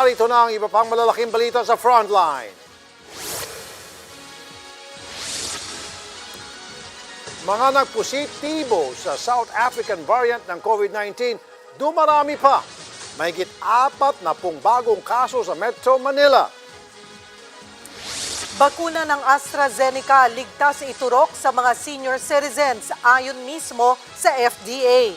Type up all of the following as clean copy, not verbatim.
Ito na ang iba pang malalaking balita sa Frontline. Mga nagpositibo sa South African variant ng COVID-19, dumarami pa. Mahigit 40 bagong kaso sa Metro Manila. Bakuna ng AstraZeneca ligtas iturok sa mga senior citizens ayon mismo sa FDA.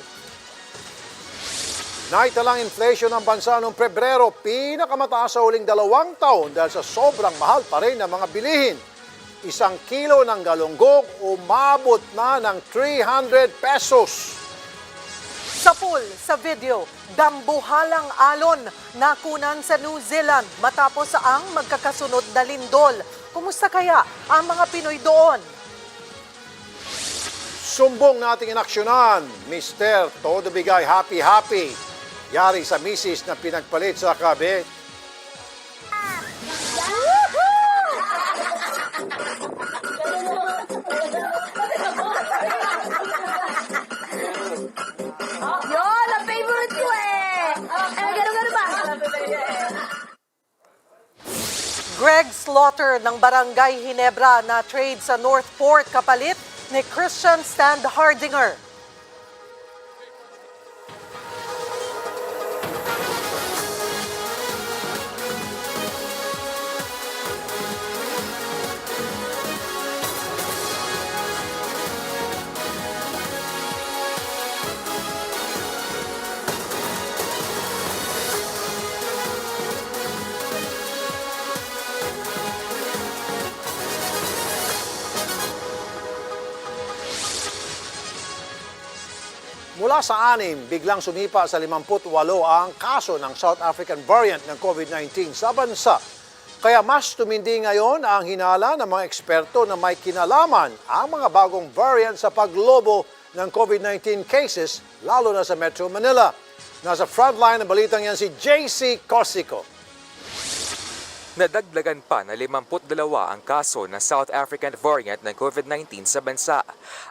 Naitalang inflation ng bansa noong Pebrero, pinakamataas sa huling 2 taon dahil sa sobrang mahal pa rin ng mga bilihin. 1 kilo ng galunggong umabot na ng 300 pesos. Sa pool, sa video, dambuhalang alon nakunan sa New Zealand matapos ang magkakasunod na lindol. Kumusta kaya ang mga Pinoy doon? Sumbong nating inaksyonan, Mr. Todo Bigay Happy. Yari sa misis na pinagpalit sa kabit. Yun, ang favorite ko eh! Gano'n ba? Greg Slaughter ng Barangay Ginebra na trade sa Northport kapalit ni Christian Stand Hardinger. Mula sa 6, biglang sumipa sa 58 ang kaso ng South African variant ng COVID-19 sa bansa. Kaya mas tumindi ngayon ang hinala ng mga eksperto na may kinalaman ang mga bagong variant sa paglobo ng COVID-19 cases, lalo na sa Metro Manila. Nasa frontline ng balitang yan si JC Cosico. Nadagdagan pa na 52 ang kaso ng South African variant ng COVID-19 sa bansa.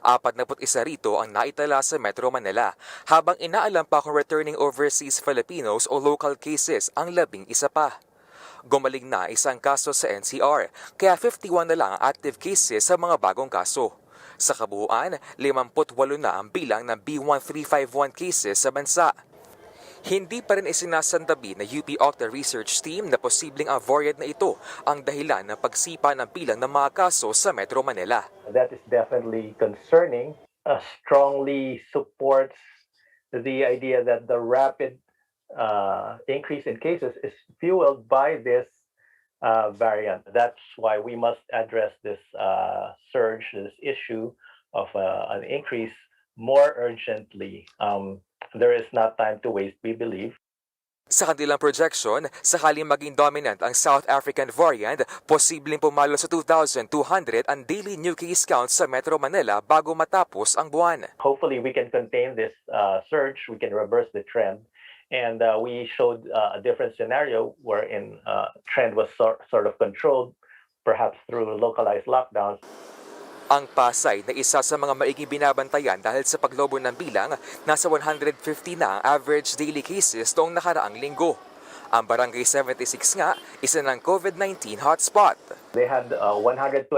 41 rito ang naitala sa Metro Manila, habang inaalam pa kung returning overseas Filipinos o local cases ang 11 pa. Gumaling na 1 kaso sa NCR, kaya 51 na lang ang active cases sa mga bagong kaso. Sa kabuuan, 58 na ang bilang ng B1351 cases sa bansa. Hindi pa rin isinasantabi na UP Octa Research Team na posibleng ang variant na ito ang dahilan ng pagsipa ng bilang ng mga kaso sa Metro Manila. That is definitely concerning. Strongly supports the idea that the rapid increase in cases is fueled by this variant. That's why we must address this surge, this issue of an increase more urgently. There is not time to waste, we believe. Sa kanilang projection, sakaling maging dominant ang South African variant, posibleng pumalo sa 2,200 ang daily new case count sa Metro Manila bago matapos ang buwan. Hopefully, we can contain this surge. We can reverse the trend. And we showed a different scenario wherein trend was sort of controlled, perhaps through localized lockdowns. Ang Pasay na isa sa mga maiging binabantayan dahil sa paglobo ng bilang, nasa 150 na ang average daily cases noong nakaraang linggo. Ang Barangay 76 nga, isa ng COVID-19 hotspot. They had 128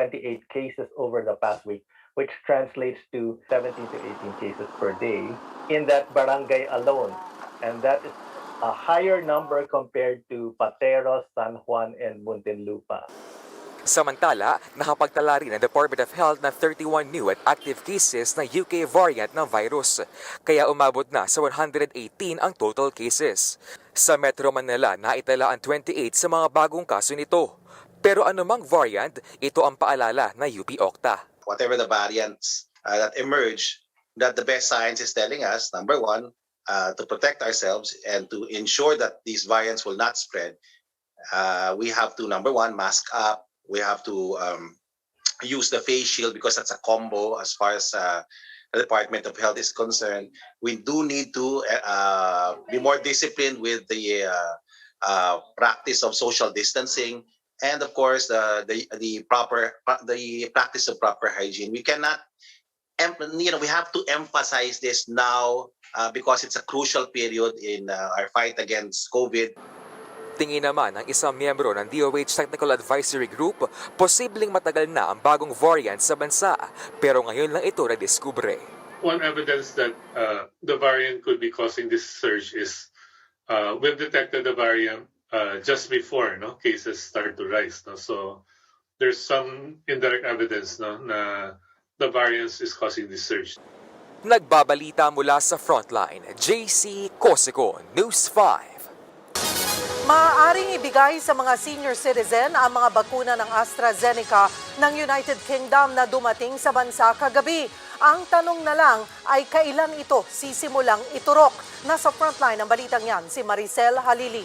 cases over the past week, which translates to 17 to 18 cases per day in that barangay alone. And that is a higher number compared to Pateros, San Juan, and Muntinlupa. Samantala, nakapagtala rin ang Department of Health ng 31 new at active cases ng UK variant ng virus. Kaya umabot na sa 118 ang total cases. Sa Metro Manila, naitala ang 28 sa mga bagong kaso nito. Pero anumang variant, ito ang paalala ng UP Octa. Whatever the variants that emerge, that the best science is telling us, number one, to protect ourselves and to ensure that these variants will not spread, we have to, number one, mask up. We have to use the face shield because that's a combo as far as the Department of Health is concerned. We do need to be more disciplined with the practice of social distancing and, of course, the practice of proper hygiene. We cannot, we have to emphasize this now because it's a crucial period in our fight against COVID. Tingin naman ng isang miyembro ng DOH Technical Advisory Group, posibleng matagal na ang bagong variant sa bansa, pero ngayon lang ito nadiskubre. One evidence that the variant could be causing this surge is we've detected the variant just before cases start to rise. So there's some indirect evidence na the variance is causing this surge. Nagbabalita mula sa Frontline, JC Cosico, News 5. Maaaring ibigay sa mga senior citizen ang mga bakuna ng AstraZeneca ng United Kingdom na dumating sa bansa kagabi. Ang tanong na lang ay kailan ito sisimulang iturok. Nasa Frontline ng balitang yan si Maricel Halili.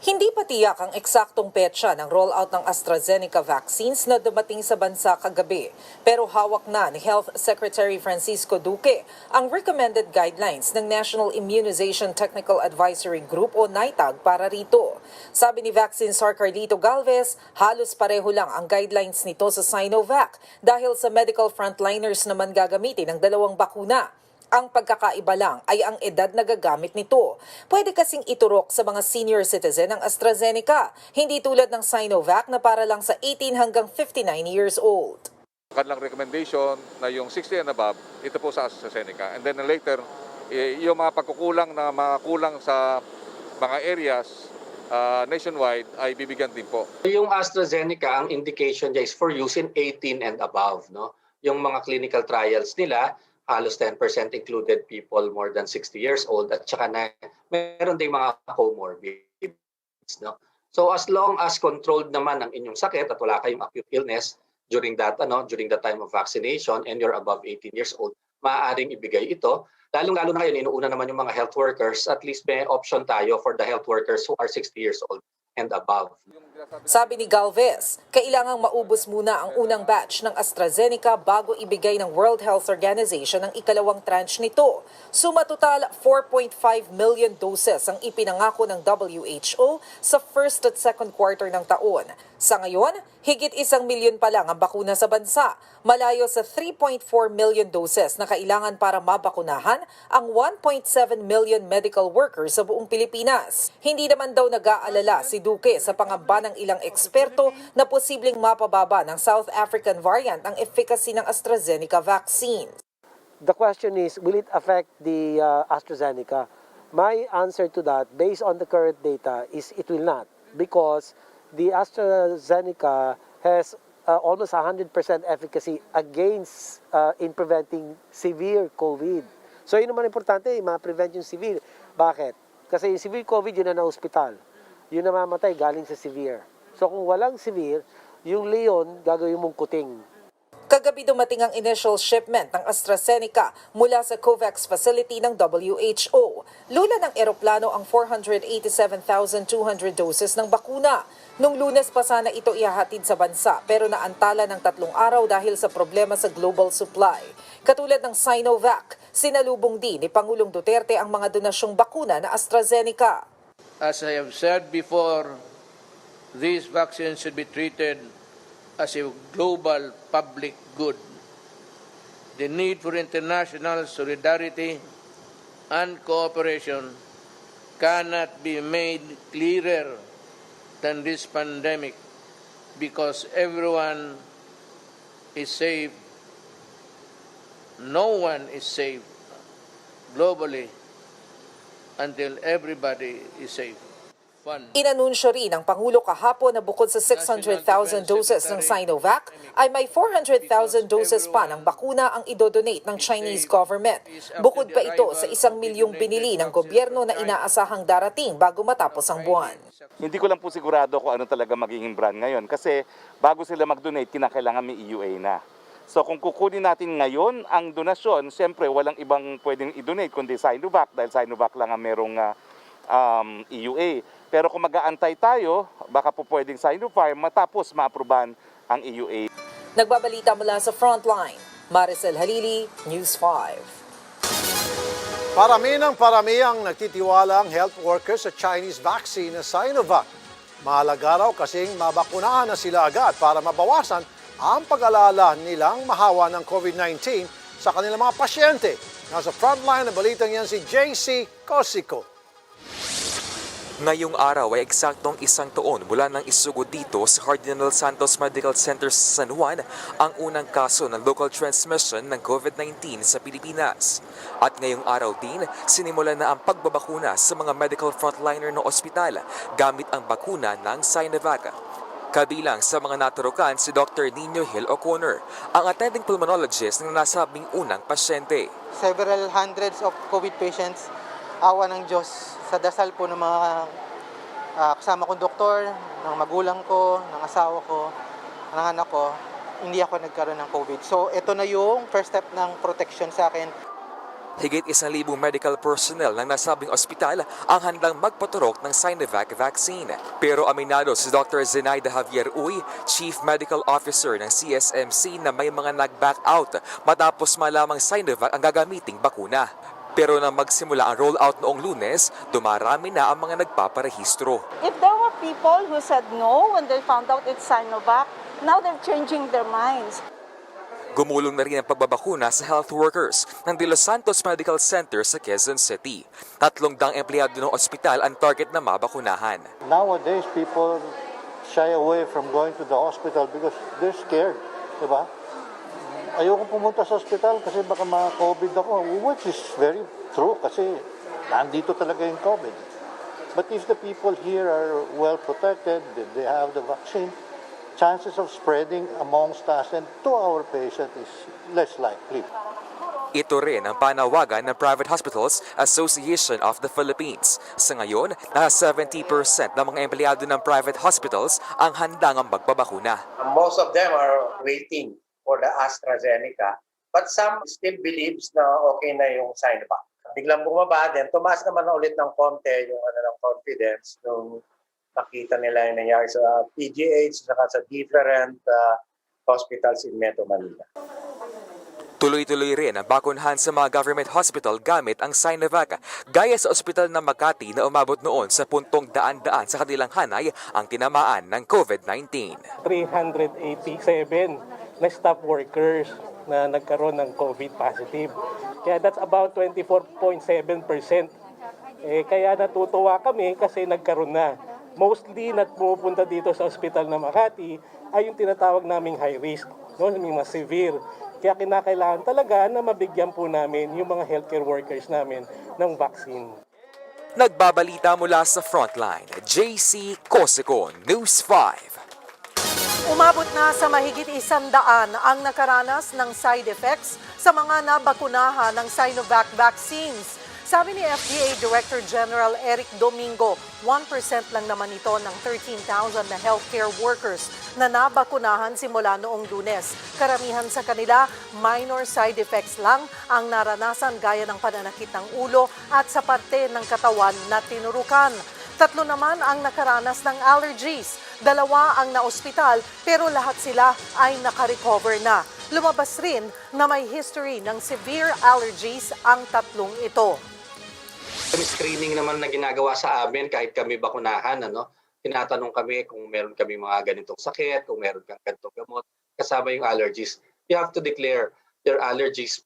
Hindi pa tiyak ang eksaktong petsa ng rollout ng AstraZeneca vaccines na dumating sa bansa kagabi. Pero hawak na ni Health Secretary Francisco Duque ang recommended guidelines ng National Immunization Technical Advisory Group o NITAG para rito. Sabi ni Vaccine Czar Carlito Galvez, halos pareho lang ang guidelines nito sa Sinovac dahil sa medical frontliners naman gagamitin ang dalawang bakuna. Ang pagkakaiba lang ay ang edad na gagamit nito. Pwede kasing iturok sa mga senior citizen ng AstraZeneca, hindi tulad ng Sinovac na para lang sa 18 hanggang 59 years old. Kanilang recommendation na yung 60 and above, ito po sa AstraZeneca. And then later, yung mga pagkukulang na mga kulang sa mga areas nationwide ay bibigyan din po. Yung AstraZeneca, ang indication niya is for use in 18 and above. Yung mga clinical trials nila, halos 10% included people more than 60 years old at saka na meron ding mga comorbidities. So as long as controlled naman ang inyong sakit at wala kayong acute illness during that during the time of vaccination and you're above 18 years old, maaaring ibigay ito. Lalong-lalo na ngayon, inuuna naman yung mga health workers, at least may option tayo for the health workers who are 60 years old and above. Sabi ni Galvez, kailangang maubos muna ang unang batch ng AstraZeneca bago ibigay ng World Health Organization ang ikalawang tranche nito. Sumatotal 4.5 million doses ang ipinangako ng WHO sa first at second quarter ng taon. Sa ngayon, higit 1 milyon pa lang ang bakuna sa bansa, malayo sa 3.4 million doses na kailangan para mabakunahan ang 1.7 million medical workers sa buong Pilipinas. Hindi naman daw nag-aalala si Duque sa pangamba ng ilang eksperto na posibleng mapababa ng South African variant ang efficacy ng AstraZeneca vaccine. The question is, will it affect the AstraZeneca? My answer to that, based on the current data, is it will not, because the AstraZeneca has almost 100% efficacy against in preventing severe COVID. So yun naman importante, ma-prevent yung severe. Bakit? Kasi yung severe COVID, yun na hospital. Yun namamatay galing sa severe. So kung walang severe, yung leon gagawin mong kuting. Kagabi dumating ang initial shipment ng AstraZeneca mula sa COVAX facility ng WHO. Lula ng eroplano ang 487,200 doses ng bakuna. Nung Lunes pa sana ito ihahatid sa bansa pero naantala ng 3 araw dahil sa problema sa global supply. Katulad ng Sinovac, sinalubong din ni Pangulong Duterte ang mga donasyong bakuna na AstraZeneca. As I have said before, these vaccines should be treated as a global public good. The need for international solidarity and cooperation cannot be made clearer than this pandemic because everyone is safe. No one is safe globally until everybody is safe. Inanunsyo rin ng Pangulo kahapon na bukod sa 600,000 doses ng Sinovac, ay may 400,000 doses pa ng bakuna ang idodonate ng Chinese government. Bukod pa ito sa 1 milyong binili ng gobyerno na inaasahang darating bago matapos ang buwan. Hindi ko lang po sigurado kung ano talaga magiging brand ngayon kasi bago sila mag-donate, kinakailangan may EUA na. So kung kukunin natin ngayon ang donasyon, siyempre walang ibang pwedeng i-donate kundi Sinovac dahil Sinovac lang ang merong EUA. Pero kung mag-aantay tayo, baka po pwedeng Sinopharm matapos ma-aproban ang EUA. Nagbabalita mula sa Frontline, Maricel Halili, News 5. Parami ng parami ang nagtitiwala ang health workers sa Chinese vaccine na Sinovac. Mahalaga raw kasing mabakunahan na sila agad para mabawasan ang pag-alala nilang mahawa ng COVID-19 sa kanilang mga pasyente. Nasa Frontline na balitang yan si JC Cosico. Ngayong araw ay eksaktong 1 taon mula nang isugod dito sa Cardinal Santos Medical Center sa San Juan ang unang kaso ng local transmission ng COVID-19 sa Pilipinas. At ngayong araw din, sinimulan na ang pagbabakuna sa mga medical frontliner ng ospital gamit ang bakuna ng Sinovac. Kabilang sa mga naturukan si Dr. Nino Hill O'Connor, ang attending pulmonologist ng nasabing unang pasyente. Several hundreds of COVID patients, awa ng Diyos, sa dasal po ng mga kasama kong doktor, ng magulang ko, ng asawa ko, ng anak ko, hindi ako nagkaroon ng COVID. So ito na yung first step ng protection sa akin. Higit 1,000 medical personnel ng nasabing ospital ang handang magpaturok ng Sinovac vaccine. Pero aminado si Dr. Zenaida Javier Uy, Chief Medical Officer ng CSMC na may mga nag-back out matapos malamang Sinovac ang gagamiting bakuna. Pero nang magsimula ang rollout noong Lunes, dumarami na ang mga nagpaparehistro. If there were people who said no when they found out it's Sinovac, now they're changing their minds. Gumulong na rin ang pagbabakuna sa health workers ng De Los Santos Medical Center sa Quezon City. 300 empleyado ng ospital ang target na mabakunahan. Nowadays, people shy away from going to the hospital because they're scared, di ba? Ayoko pumunta sa hospital kasi baka ma-COVID ako, which is very true kasi nandito talaga yung COVID. But if the people here are well protected, they have the vaccine, chances of spreading amongst us and to our patient is less likely. Ito rin ang panawagan ng Private Hospitals Association of the Philippines. Sa ngayon, nasa 70% ng mga empleyado ng private hospitals ang handang magbabakuna. Most of them are waiting for the AstraZeneca, but some still believes na okay na yung Sinovac. Biglang bumaba din, tumaas naman ulit ng konti yung ng confidence nung nakita nila yung nangyari sa PGH saka sa different hospitals in Metro Manila. Tuloy-tuloy rin ang bakunahan sa mga government hospital gamit ang Sinovac. Gaya sa ospital ng Makati na umabot noon sa puntong daan-daan sa kanilang hanay ang tinamaan ng COVID-19. 387 na staff workers na nagkaroon ng COVID positive. Kaya that's about 24.7%. Kaya natutuwa kami kasi nagkaroon na. Mostly na pumupunta dito sa ospital ng Makati ay yung tinatawag naming high risk, no? Yung mga severe. Kaya kinakailangan talaga na mabigyan po namin yung mga healthcare workers namin ng vaccine. Nagbabalita mula sa Frontline, JC Cosicon, News 5. Umabot na sa mahigit 100 ang nakaranas ng side effects sa mga nabakunahan ng Sinovac vaccines. Sabi ni FDA Director General Eric Domingo, 1% lang naman ito ng 13,000 na healthcare workers na nabakunahan simula noong Lunes. Karamihan sa kanila, minor side effects lang ang naranasan gaya ng pananakit ng ulo at sa parte ng katawan na tinurukan. 3 naman ang nakaranas ng allergies. 2 ang naospital pero lahat sila ay nakarecover na. Lumabas rin na may history ng severe allergies ang 3 ito. May screening naman na ginagawa sa amin kahit kami bakunahan, tinatanong kami kung meron kami mga ganitong sakit, kung meron kang ganitong gamot, kasama yung allergies. You have to declare your allergies.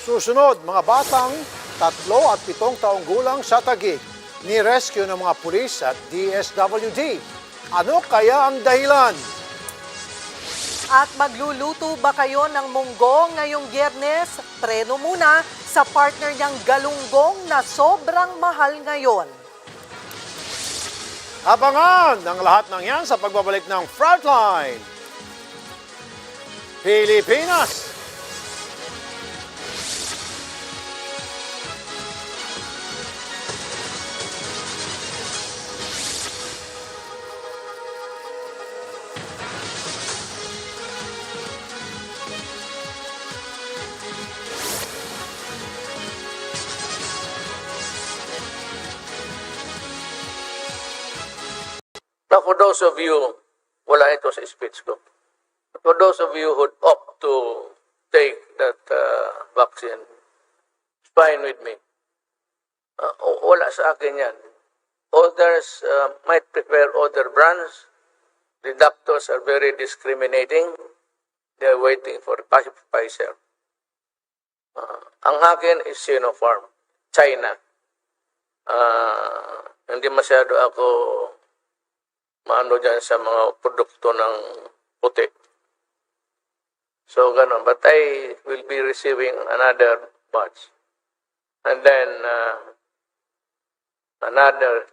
Susunod, mga batang 3 at 7 taong gulang sa Taguig, ni-rescue ng mga pulis at DSWD. Ano kaya ang dahilan? At magluluto ba kayo ng munggo ngayong Biyernes? Preno muna sa partner niyang galunggong na sobrang mahal ngayon. Abangan ang lahat ng yan sa pagbabalik ng Frontline. Pilipinas! Now, for those of you, wala ito sa speech ko. For those of you who opt to take that vaccine, it's fine with me. Wala sa akin yan. Others might prefer other brands. The doctors are very discriminating. They're waiting for Pfizer. Ang akin is Sinopharm, China. Hindi masyado ako maano dyan sa mga produkto ng puti. So, ganun. But I will be receiving another batch. And then,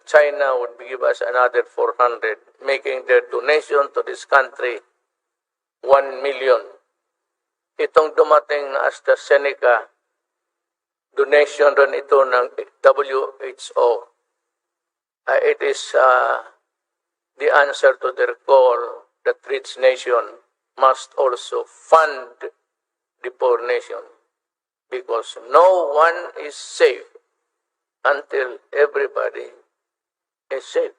China would give us another 400, making their donation to this country 1 million. Itong dumating na AstraZeneca, donation rin ito ng WHO. It is the answer to their call that rich nation must also fund the poor nation, because no one is safe until everybody is safe.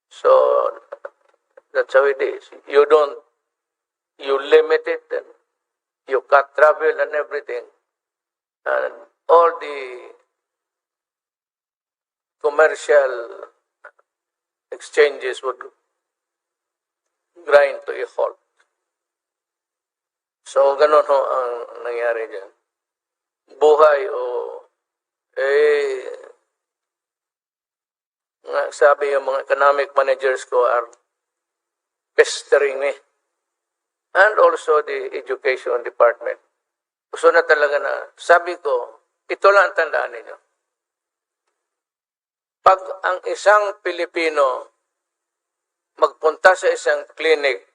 So that's how it is. You limit it, and you cut travel and everything, and all the commercial exchanges would grind to a halt. So, ganun ho ang nangyari dyan. Buhay sabi yung mga economic managers ko are pestering me. And also the education department. Gusto na talaga na, sabi ko, ito lang ang tandaan ninyo. Pag ang isang Pilipino magpunta sa isang clinic,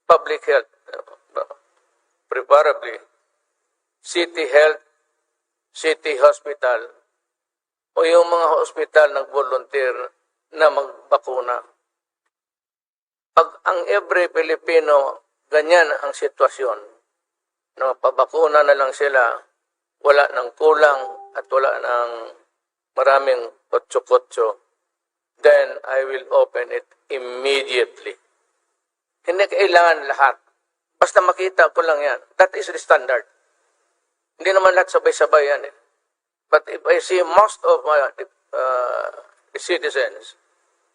public health, preferably city health, city hospital, o yung mga hospital nag-volunteer na magbakuna. Pag ang every Pilipino, ganyan ang sitwasyon, no, pabakuna na lang sila, wala nang kulang at wala nang maraming kotso-kotso, then I will open it immediately. Hindi kailangan lahat. Basta makita ko lang yan. That is the standard. Hindi naman lahat sabay-sabay yan. But if I see most of my the citizens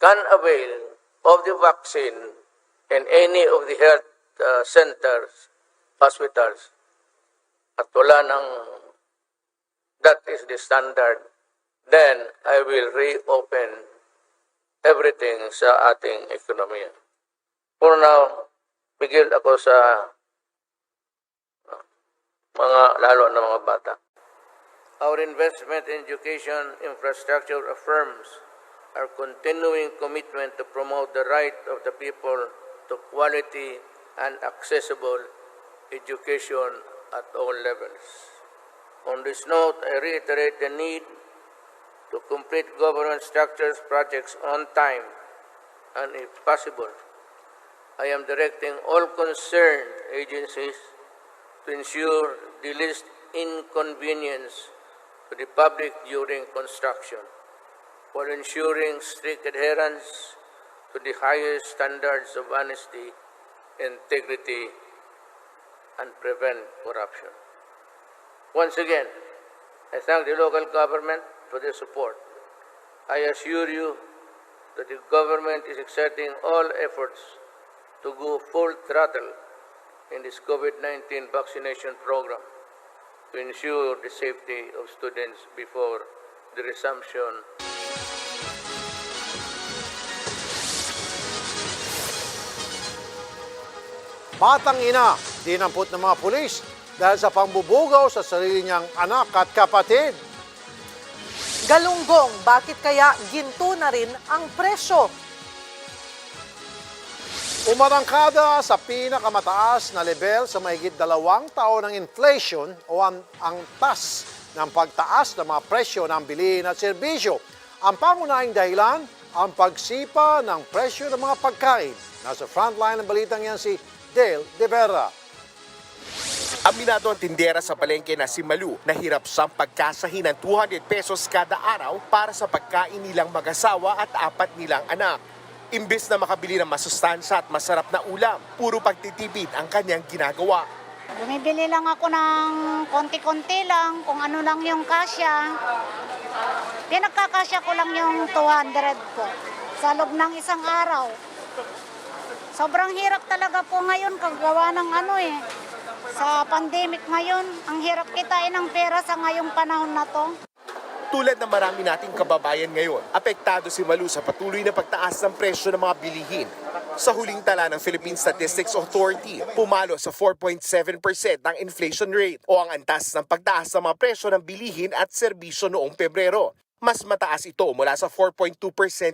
can avail of the vaccine in any of the health centers, hospitals, at wala nang that is the standard, then I will reopen everything sa ating ekonomiya. For now, pigil ako sa lalo na mga bata. Our investment in education infrastructure affirms our continuing commitment to promote the right of the people to quality and accessible education at all levels. On this note, I reiterate the need to complete government structures projects on time, and if possible, I am directing all concerned agencies to ensure the least inconvenience to the public during construction, while ensuring strict adherence to the highest standards of honesty, integrity, and prevent corruption. Once again, I thank the local government for their support. I assure you that the government is exerting all efforts to go full throttle in this COVID-19 vaccination program to ensure the safety of students before the resumption. Batang ina, dinampot ng mga pulis dahil sa pambubugaw sa sarili niyang anak at kapatid. Galunggong, bakit kaya ginto na rin ang presyo? Umarangkada sa pinakamataas na level sa mahigit 2 taon ng inflation o ang tas ng pagtaas ng mga presyo ng bilihin at serbisyo. Ang pangunahing dahilan, ang pagsipa ng presyo ng mga pagkain. Nasa frontline ng balitang yan si Dale De Vera. Aminado ang tindera sa palengke na si Malu na hirap siyang pagkasahin ng 200 pesos kada araw para sa pagkain nilang mag-asawa at 4 nilang anak. Imbes na makabili ng masustansya at masarap na ulam, puro pagtitipid ang kanyang ginagawa. Bumibili lang ako ng konti-konti lang, kung ano lang yung kasya. Pinagkakasya ko lang yung 200 ko sa loob ng isang araw. Sobrang hirap talaga po ngayon kagawa ng sa pandemic ngayon. Ang hirap kitain ng pera sa ngayong panahon na to. Tulad ng marami nating kababayan ngayon, apektado si Malu sa patuloy na pagtaas ng presyo ng mga bilihin. Sa huling tala ng Philippine Statistics Authority, pumalo sa 4.7% ang inflation rate o ang antas ng pagtaas ng mga presyo ng bilihin at serbisyo noong Pebrero. Mas mataas ito mula sa 4.2%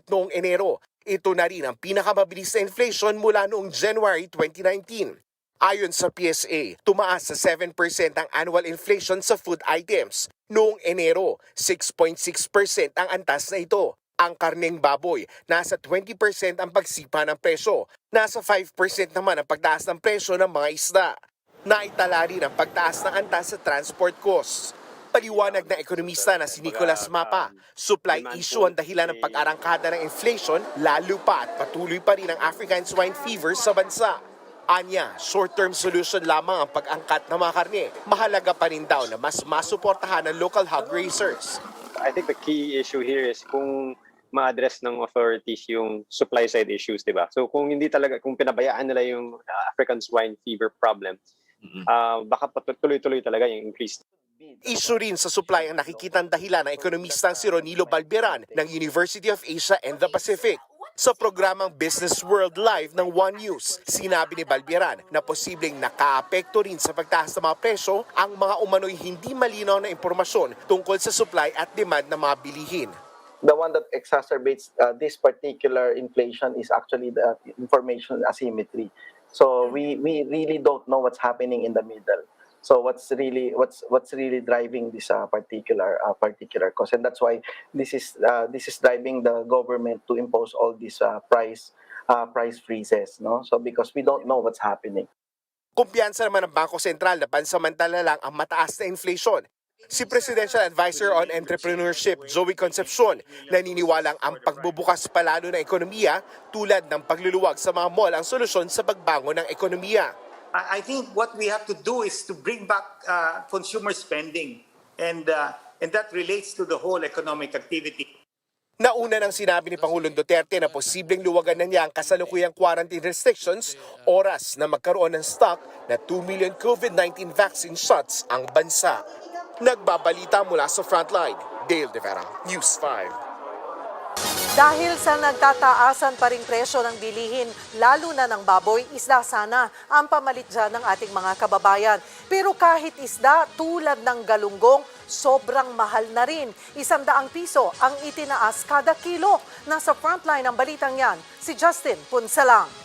noong Enero. Ito na rin ang pinakamabilis na inflation mula noong January 2019. Ayon sa PSA, tumaas sa 7% ang annual inflation sa food items. Noong Enero, 6.6% ang antas na ito. Ang karneng baboy, nasa 20% ang pagsipa ng presyo. Nasa 5% naman ang pagtaas ng presyo ng mga isda. Naitala rin ang pagtaas ng antas sa transport costs. Paliwanag ng ekonomista na si Nicolas Mapa, supply issue ang dahilan ng pag-arangkada ng inflation, lalo pa at patuloy pa rin ang African swine fever sa bansa. Anya, short-term solution lamang ang pag-angkat ng mga karne. Mahalaga pa rin daw na mas masuportahan ng local hog raisers. I think the key issue here is kung ma-address ng authorities yung supply side issues, di ba? So kung hindi talaga, kung pinabayaan nila yung African swine fever problem, baka tuloy-tuloy talaga yung increase. Issue rin sa supply ang nakikitang dahilan ng ekonomistang si Ronilo Balberan ng University of Asia and the Pacific. Sa programang Business World Live ng One News, sinabi ni Balberan na posibleng nakaapekto rin sa pagtaas ng mga presyo ang mga umano'y hindi malinaw na impormasyon tungkol sa supply at demand ng mga bilihin. The one that exacerbates this particular inflation is actually the information asymmetry. So we really don't know what's happening in the middle. So what's really driving this particular cost, and that's why this is driving the government to impose all these price freezes, no? So because we don't know what's happening. Kumpiyansa naman ng Bangko Sentral na pansamantala lang ang mataas na inflation. Si Presidential Advisor on Entrepreneurship, Joey Concepcion, naniniwalang ang pagbubukas palalo ng ekonomiya tulad ng pagluluwag sa mga mall ang solusyon sa pagbangon ng ekonomiya. I think what we have to do is to bring back consumer spending, and that relates to the whole economic activity. Nauna nang sinabi ni Pangulong Duterte na posibleng luwagan na niya ang kasalukuyang quarantine restrictions oras na magkaroon ng stock na 2 million COVID-19 vaccine shots ang bansa. Nagbabalita mula sa Frontline, Dale De Vera, News 5. Dahil sa nagtataasan pa ring presyo ng bilihin, lalo na ng baboy, isda sana ang pamalit dyan ng ating mga kababayan. Pero kahit isda tulad ng galunggong, sobrang mahal na rin. 100 piso ang itinaas kada kilo. Nasa Frontline ang balitang yan, si Justin Punsalang.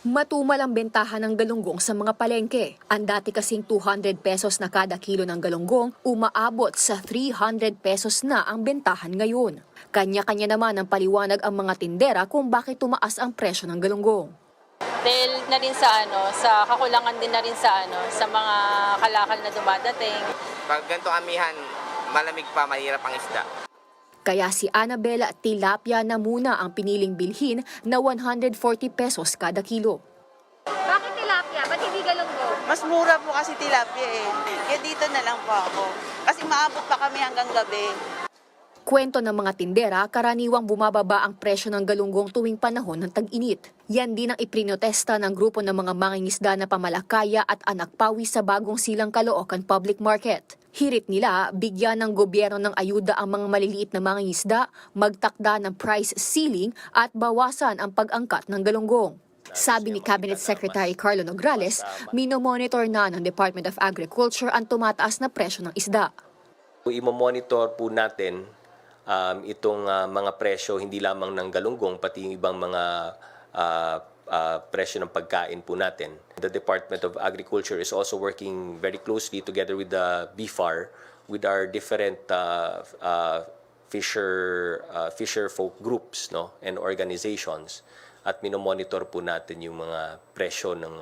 Matumal ang bentahan ng galunggong sa mga palengke. Ang dati kasing 200 pesos na kada kilo ng galunggong, umaabot sa 300 pesos na ang bentahan ngayon. Kanya-kanya naman ang paliwanag ang mga tindera kung bakit tumaas ang presyo ng galunggong. Dahil na rin sa kakulangan din na rin sa mga kalakal na dumadating. Pag ganito amihan, malamig pa, mahirap ang isda. Kaya si Annabella, tilapia na muna ang piniling bilhin na 140 pesos kada kilo. Bakit tilapia? Ba't hindi galunggong? Mas mura po kasi tilapia eh. Kaya dito na lang po ako. Kasi maabot pa kami hanggang gabi. Kwento ng mga tindera, karaniwang bumababa ang presyo ng galunggong tuwing panahon ng tag-init. Yan din ang iprinotesta ng grupo ng mga mangingisda na pamalakaya at anak pawi sa bagong silang Caloocan Public Market. Hirit nila, bigyan ng gobyerno ng ayuda ang mga maliliit na mangingisda, magtakda ng price ceiling at bawasan ang pag-angkat ng galunggong. Sabi ni Cabinet Secretary Carlo Nograles, minomonitor na ng Department of Agriculture ang tumataas na presyo ng isda. Imo-monitor po natin itong mga presyo hindi lamang ng galunggong pati yung ibang mga presyo ng pagkain po natin. The Department of Agriculture is also working very closely together with the BFAR with our different fisher folk groups, no, and organizations, at minomonitor po natin yung mga presyo ng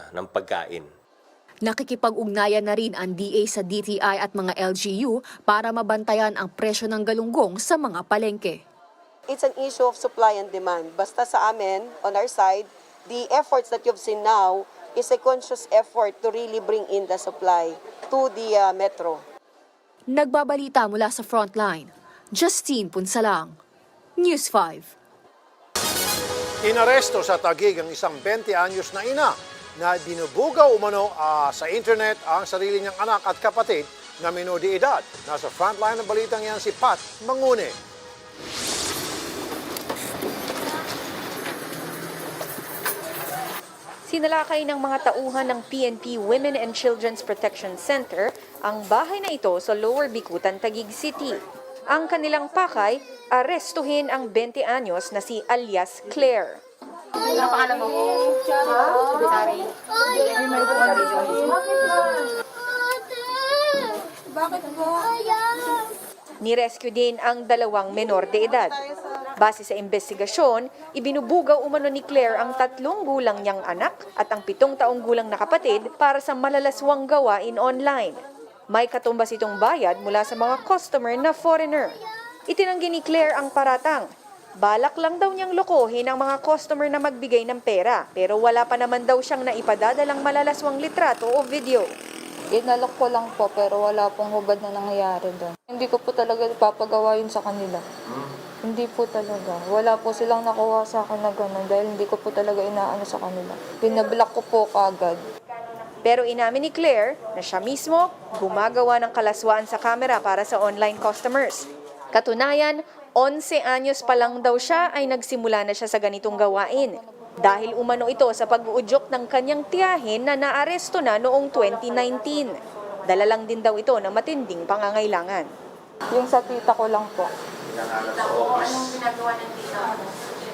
ng pagkain. Nakikipag-ugnayan na rin ang DA sa DTI at mga LGU para mabantayan ang presyo ng galunggong sa mga palengke. It's an issue of supply and demand. Basta sa amin, on our side, the efforts that you've seen now is a conscious effort to really bring in the supply to the metro. Nagbabalita mula sa Frontline, Justine Punsalang, News 5. Inaresto sa Taguig ang isang 20 anyos na ina na binubugaw umano sa internet ang sarili niyang anak at kapatid na menor de edad. Nasa frontline ng balitang yan si Pat Mangune. Sinalakay ng mga tauhan ng PNP Women and Children's Protection Center ang bahay na ito sa Lower Bicutan, Taguig City. Ang kanilang pakay, arestuhin ang 20 anyos na si alias Claire. Ano pangalan mo? Secretary. Bakit po? Nirescue din ang dalawang menor de edad. Base sa investigasyon, ibinubugaw umano ni Claire ang 3 gulang niyang anak at ang 7 taong gulang na kapatid para sa malalaswang gawain online. May katumbas itong bayad mula sa mga customer na foreigner. Itinanggi ni Claire ang paratang. Balak lang daw niyang lokohin ang mga customer na magbigay ng pera, pero wala pa naman daw siyang naipadadalang malalaswang litrato o video. Inalok ko lang po pero wala pong hubad na nangyayari doon. Hindi ko po talaga ipapagawa yun sa kanila. Hindi po talaga. Wala po silang nakuha sa akin na gano'n dahil hindi ko po talaga inaano sa kanila. Binablock ko po kaagad. Pero inamin ni Claire na siya mismo gumagawa ng kalaswaan sa kamera para sa online customers. Katunayan, 11 anyos pa lang daw siya ay nagsimula na siya sa ganitong gawain. Dahil umano ito sa pag-uudyok ng kanyang tiyahin na naaresto na noong 2019. Dala lang din daw ito na matinding pangangailangan. Yung sa tita ko lang po. Anong ginagawa ng tita mo?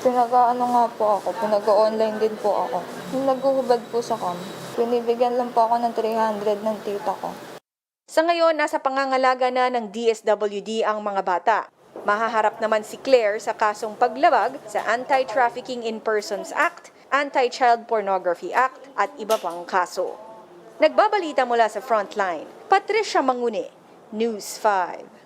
Pinag-ano nga po ako, pinag-online din po ako. Yung naghuhubad po sa cam, binibigyan lang po ako ng 300 ng tita ko. Sa ngayon, nasa pangangalaga na ng DSWD ang mga bata. Mahaharap naman si Claire sa kasong paglabag sa Anti-Trafficking in Persons Act, Anti-Child Pornography Act at iba pang kaso. Nagbabalita mula sa Frontline, Patricia Mangune, News 5.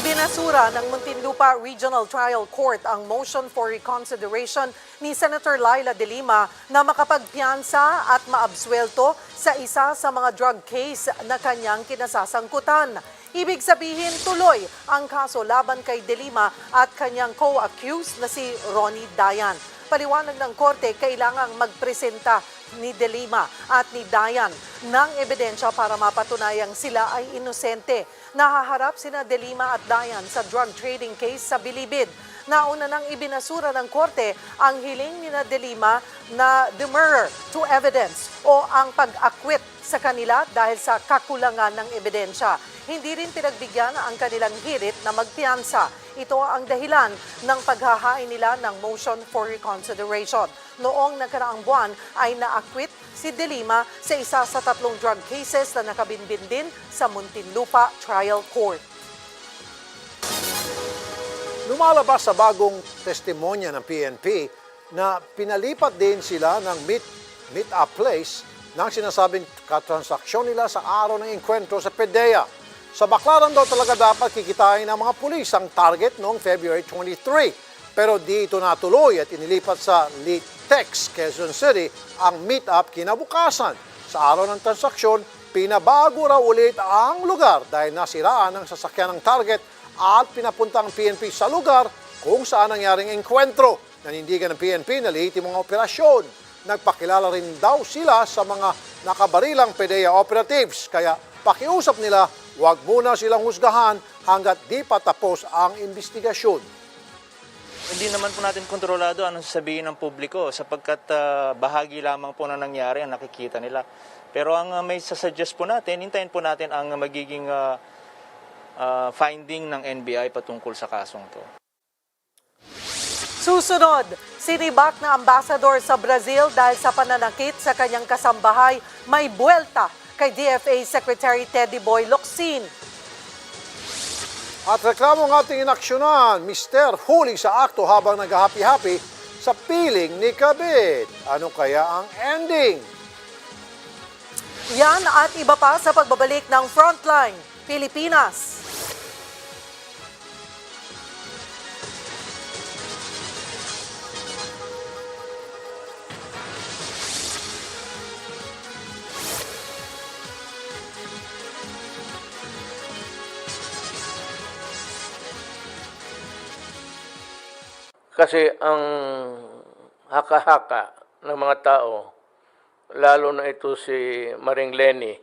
Ibinasura ng Muntinlupa Regional Trial Court ang motion for reconsideration ni Senator Laila De Lima na makapagpiyansa at maabsuelto sa isa sa mga drug case na kanyang kinasasangkutan. Ibig sabihin tuloy ang kaso laban kay De Lima at kanyang co-accused na si Ronnie Dayan. Paliwanag ng korte, kailangang magpresenta ni De Lima at ni Dayan ng ebidensya para mapatunayang sila ay inosente. Nahaharap sina De Lima at Dayan sa drug trading case sa Bilibid. Nauna nang ibinasura ng korte ang hiling ni De Lima na demurrer to evidence o ang pag-acquit sa kanila dahil sa kakulangan ng ebidensya. Hindi rin pinagbigyan ang kanilang hirit na magpiyansa. Ito ang dahilan ng paghahain nila ng motion for reconsideration. Noong nakaraang buwan ay na-acquit si De Lima sa isa sa 3 drug cases na nakabinbin din sa Muntinlupa Trial Court. Lumalabas sa bagong testimonya ng PNP na pinalipat din sila ng meet-up place ng sinasabing katransaksyon nila sa araw ng enkwentro sa PDEA. Sa Baclaran daw talaga dapat kikitain ng mga pulis ang target noong February 23. Pero di ito natuloy at inilipat sa Litex, Quezon City ang meet-up kinabukasan. Sa araw ng transaksyon, pinabago raw ulit ang lugar dahil nasiraan ang sasakyan ng target at pinapunta ang PNP sa lugar kung saan nangyaring enkwentro. Nanindigan ng PNP na lihitin mga operasyon. Nagpakilala rin daw sila sa mga nakabarilang PDEA operatives. Kaya pakiusap nila, huwag muna silang husgahan hanggat di pa tapos ang investigasyon. Hindi naman po natin kontrolado anong sasabihin ng publiko sapagkat bahagi lamang po na nangyari ang nakikita nila. Pero ang may sasuggest po natin, hintayin po natin ang magiging finding ng NBI patungkol sa kasong to. Susunod, sinibak na ambasador sa Brazil dahil sa pananakit sa kanyang kasambahay, may buwelta kay DFA Secretary Teddy Boy Locsin. At reklamo ng ating inaksyonan, Mister huli sa akto habang nag-happy-happy sa piling ni Kabit. Ano kaya ang ending? Yan at iba pa sa pagbabalik ng Frontline, Pilipinas. Kasi ang haka-haka ng mga tao, lalo na ito si Maring Lenny,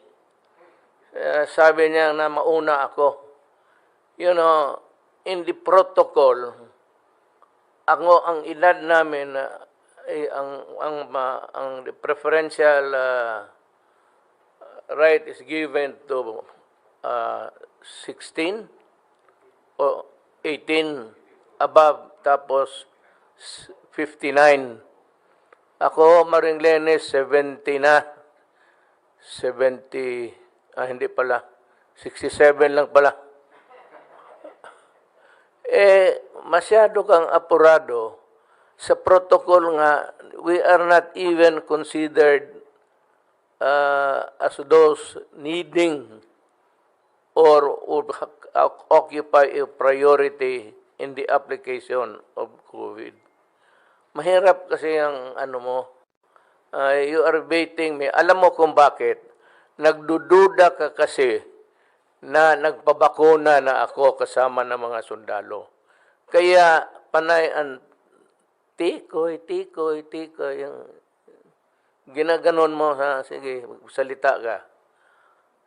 sabi niya na mauna ako. You know, in the protocol, ang edad namin ang preferential right is given to 16 o 18 above, tapos 59. Ako, Maringlenes, 70 na. 70, hindi pala. 67 lang pala. Masyado kang apurado. Sa protocol nga, we are not even considered as those needing or would occupy a priority in the application of COVID. Mahirap kasi ang ano mo, you are baiting me. Alam mo kung bakit? Nagdududa ka kasi na nagpabakuna na ako kasama ng mga sundalo. Kaya panay ang tikoy, yung ginaganon mo, ha? Sige, salita ka.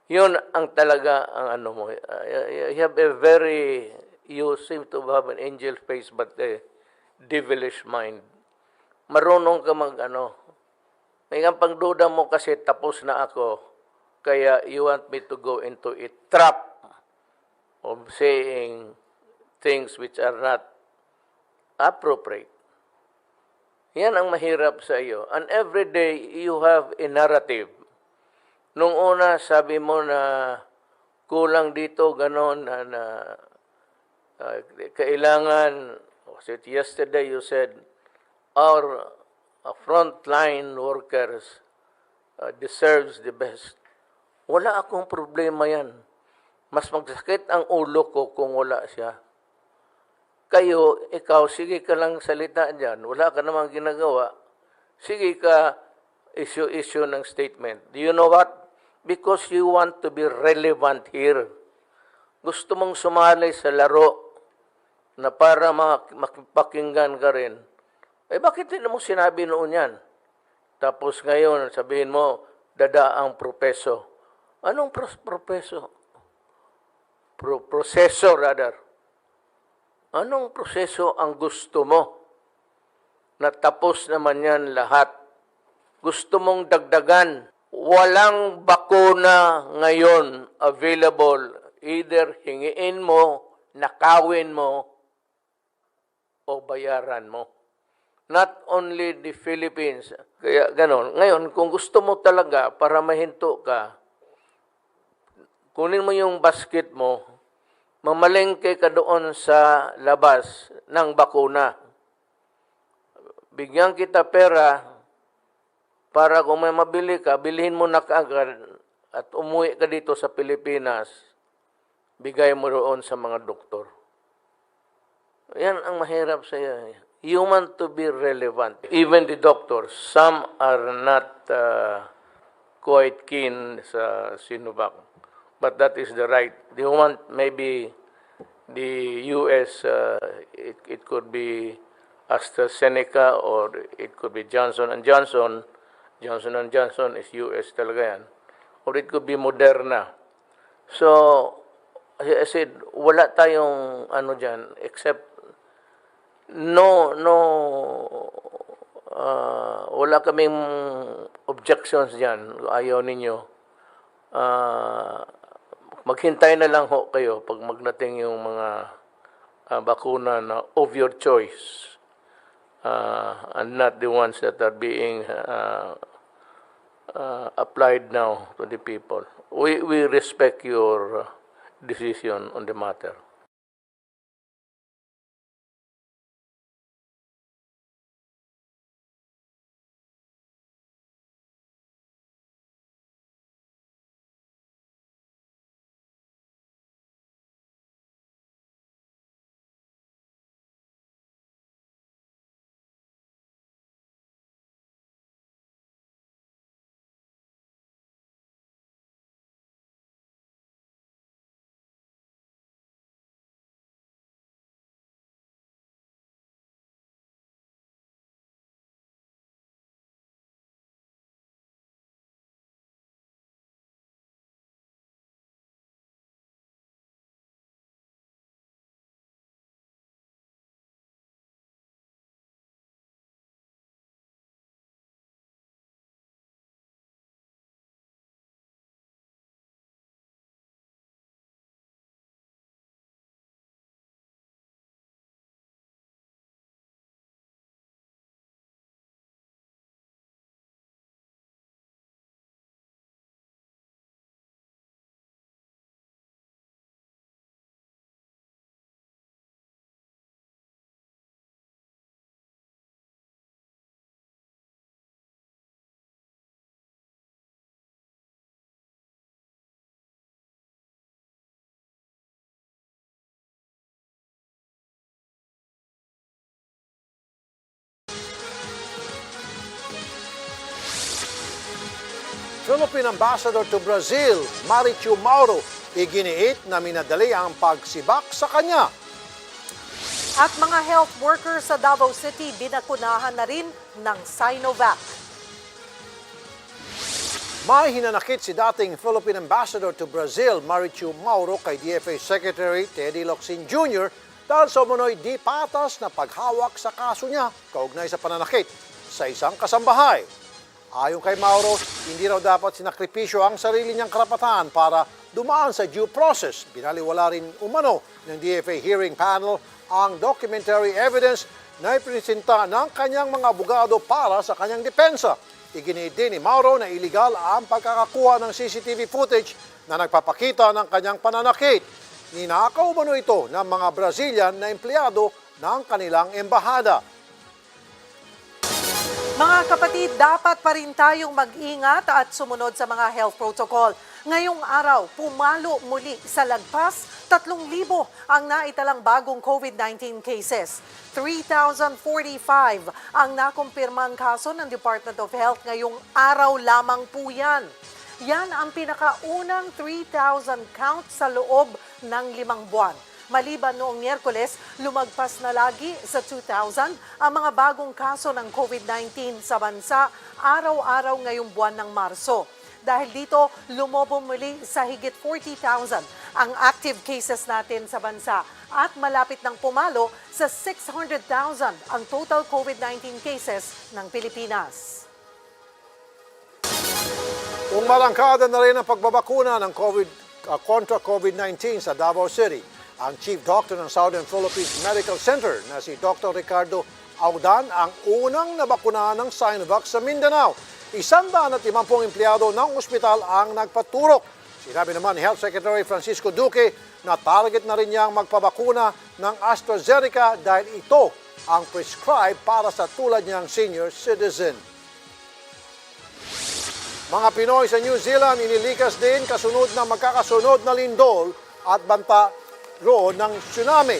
Yun ang talaga ang ano mo. You have a very, you seem to have an angel face but a devilish mind. Marunong ka may pangduda mo kasi tapos na ako, kaya you want me to go into a trap of saying things which are not appropriate. Yan ang mahirap sa iyo. And every day, you have a narrative. Nung una, sabi mo na kulang dito, ganon, na kailangan, was it yesterday you said, our frontline workers deserves the best. Wala akong problema yan. Mas magsakit ang ulo ko kung wala siya. Kayo, ikaw, sige ka lang salita dyan. Wala ka namang ginagawa. Sige ka issue ng statement. Do you know what? Because you want to be relevant here. Gusto mong sumali sa laro na para makipakinggan ka rin. Bakit hindi mo sinabi noon yan? Tapos ngayon, sabihin mo, dadaang propeso. Anong propeso? Proseso, rather. Anong proseso ang gusto mo? Natapos naman yan lahat. Gusto mong dagdagan. Walang bakuna ngayon available. Either hingiin mo, nakawin mo, o bayaran mo. Not only the Philippines. Kaya ganon. Ngayon, kung gusto mo talaga para mahinto ka, kunin mo yung basket mo, mamalengke ka doon sa labas ng bakuna. Bigyan kita pera para kung may mabili ka, bilhin mo na kaagad at umuwi ka dito sa Pilipinas, bigay mo doon sa mga doktor. Yan ang mahirap sa iyo. You want to be relevant. Even the doctors, some are not quite keen sa Sinovac. But that is the right. They want maybe the US, it could be AstraZeneca or it could be Johnson & Johnson. Johnson & Johnson is US talaga yan. Or it could be Moderna. So, as I said, wala tayong dyan except wala kaming objections dyan. Ayaw ninyo. Maghintay na lang ho kayo pag magdating yung mga bakuna na of your choice and not the ones that are being applied now to the people. We respect your decision on the matter. Philippine Ambassador to Brazil, Marichu Mauro, iginiit na minadali ang pagsibak sa kanya. At mga health workers sa Davao City binakunahan na rin ng Sinovac. May hinanakit si dating Philippine Ambassador to Brazil, Marichu Mauro, kay DFA Secretary Teddy Locsin Jr. dahil sa umunoy di patas na paghawak sa kaso niya kaugnay sa pananakit sa isang kasambahay. Ayon kay Mauro, hindi raw dapat sinakripisyo ang sarili niyang karapatan para dumaan sa due process. Binaliwala rin umano ng DFA hearing panel ang documentary evidence na ipresenta ng kanyang mga abogado para sa kanyang depensa. Iginiit din ni Mauro na iligal ang pagkakakuha ng CCTV footage na nagpapakita ng kanyang pananakit. Ninakaw umano ito ng mga Brazilian na empleyado ng kanilang embahada. Mga kapatid, dapat pa rin tayong mag-ingat at sumunod sa mga health protocol. Ngayong araw, pumalo muli sa lagpas 3,000 ang naitalang bagong COVID-19 cases. 3,045 ang nakumpirmang kaso ng Department of Health ngayong araw lamang po yan. Yan ang pinakaunang 3,000 count sa loob ng 5 buwan. Maliban noong Miyerkules, lumagpas na lagi sa 2,000 ang mga bagong kaso ng COVID-19 sa bansa araw-araw ngayong buwan ng Marso. Dahil dito, lumobo muli sa higit 40,000 ang active cases natin sa bansa at malapit ng pumalo sa 600,000 ang total COVID-19 cases ng Pilipinas. Umarangkada na rin ang pagbabakuna ng kontra COVID-19 sa Davao City. Ang Chief Doctor ng Southern Philippines Medical Center na si Dr. Ricardo Audan ang unang nabakunahan ng Sinovac sa Mindanao. 150 empleyado ng ospital ang nagpaturok. Sinabi naman ni Health Secretary Francisco Duque na target na rin niyang magpabakuna ng AstraZeneca dahil ito ang prescribed para sa tulad niyang senior citizen. Mga Pinoy sa New Zealand inilikas din kasunod na magkakasunod na lindol at banta roon ng tsunami.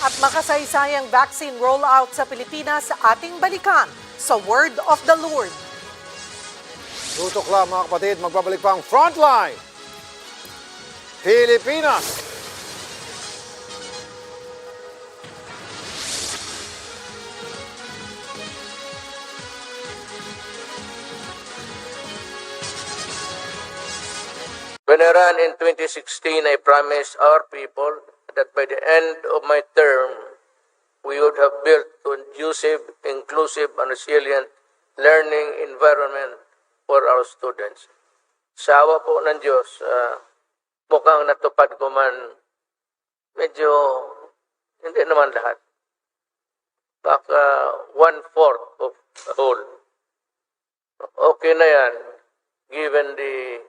At makasaysayang vaccine rollout sa Pilipinas sa ating balikan sa Word of the Lord. Tutok lang mga kapatid, magbabalik pa ang Frontline. Pilipinas. When I ran in 2016, I promised our people that by the end of my term, we would have built conducive, inclusive, and resilient learning environment for our students. Sa awa po ng Diyos, mukhang natupad ko man, medyo hindi naman lahat. Baka 1/4 of the whole. Okay na yan, given the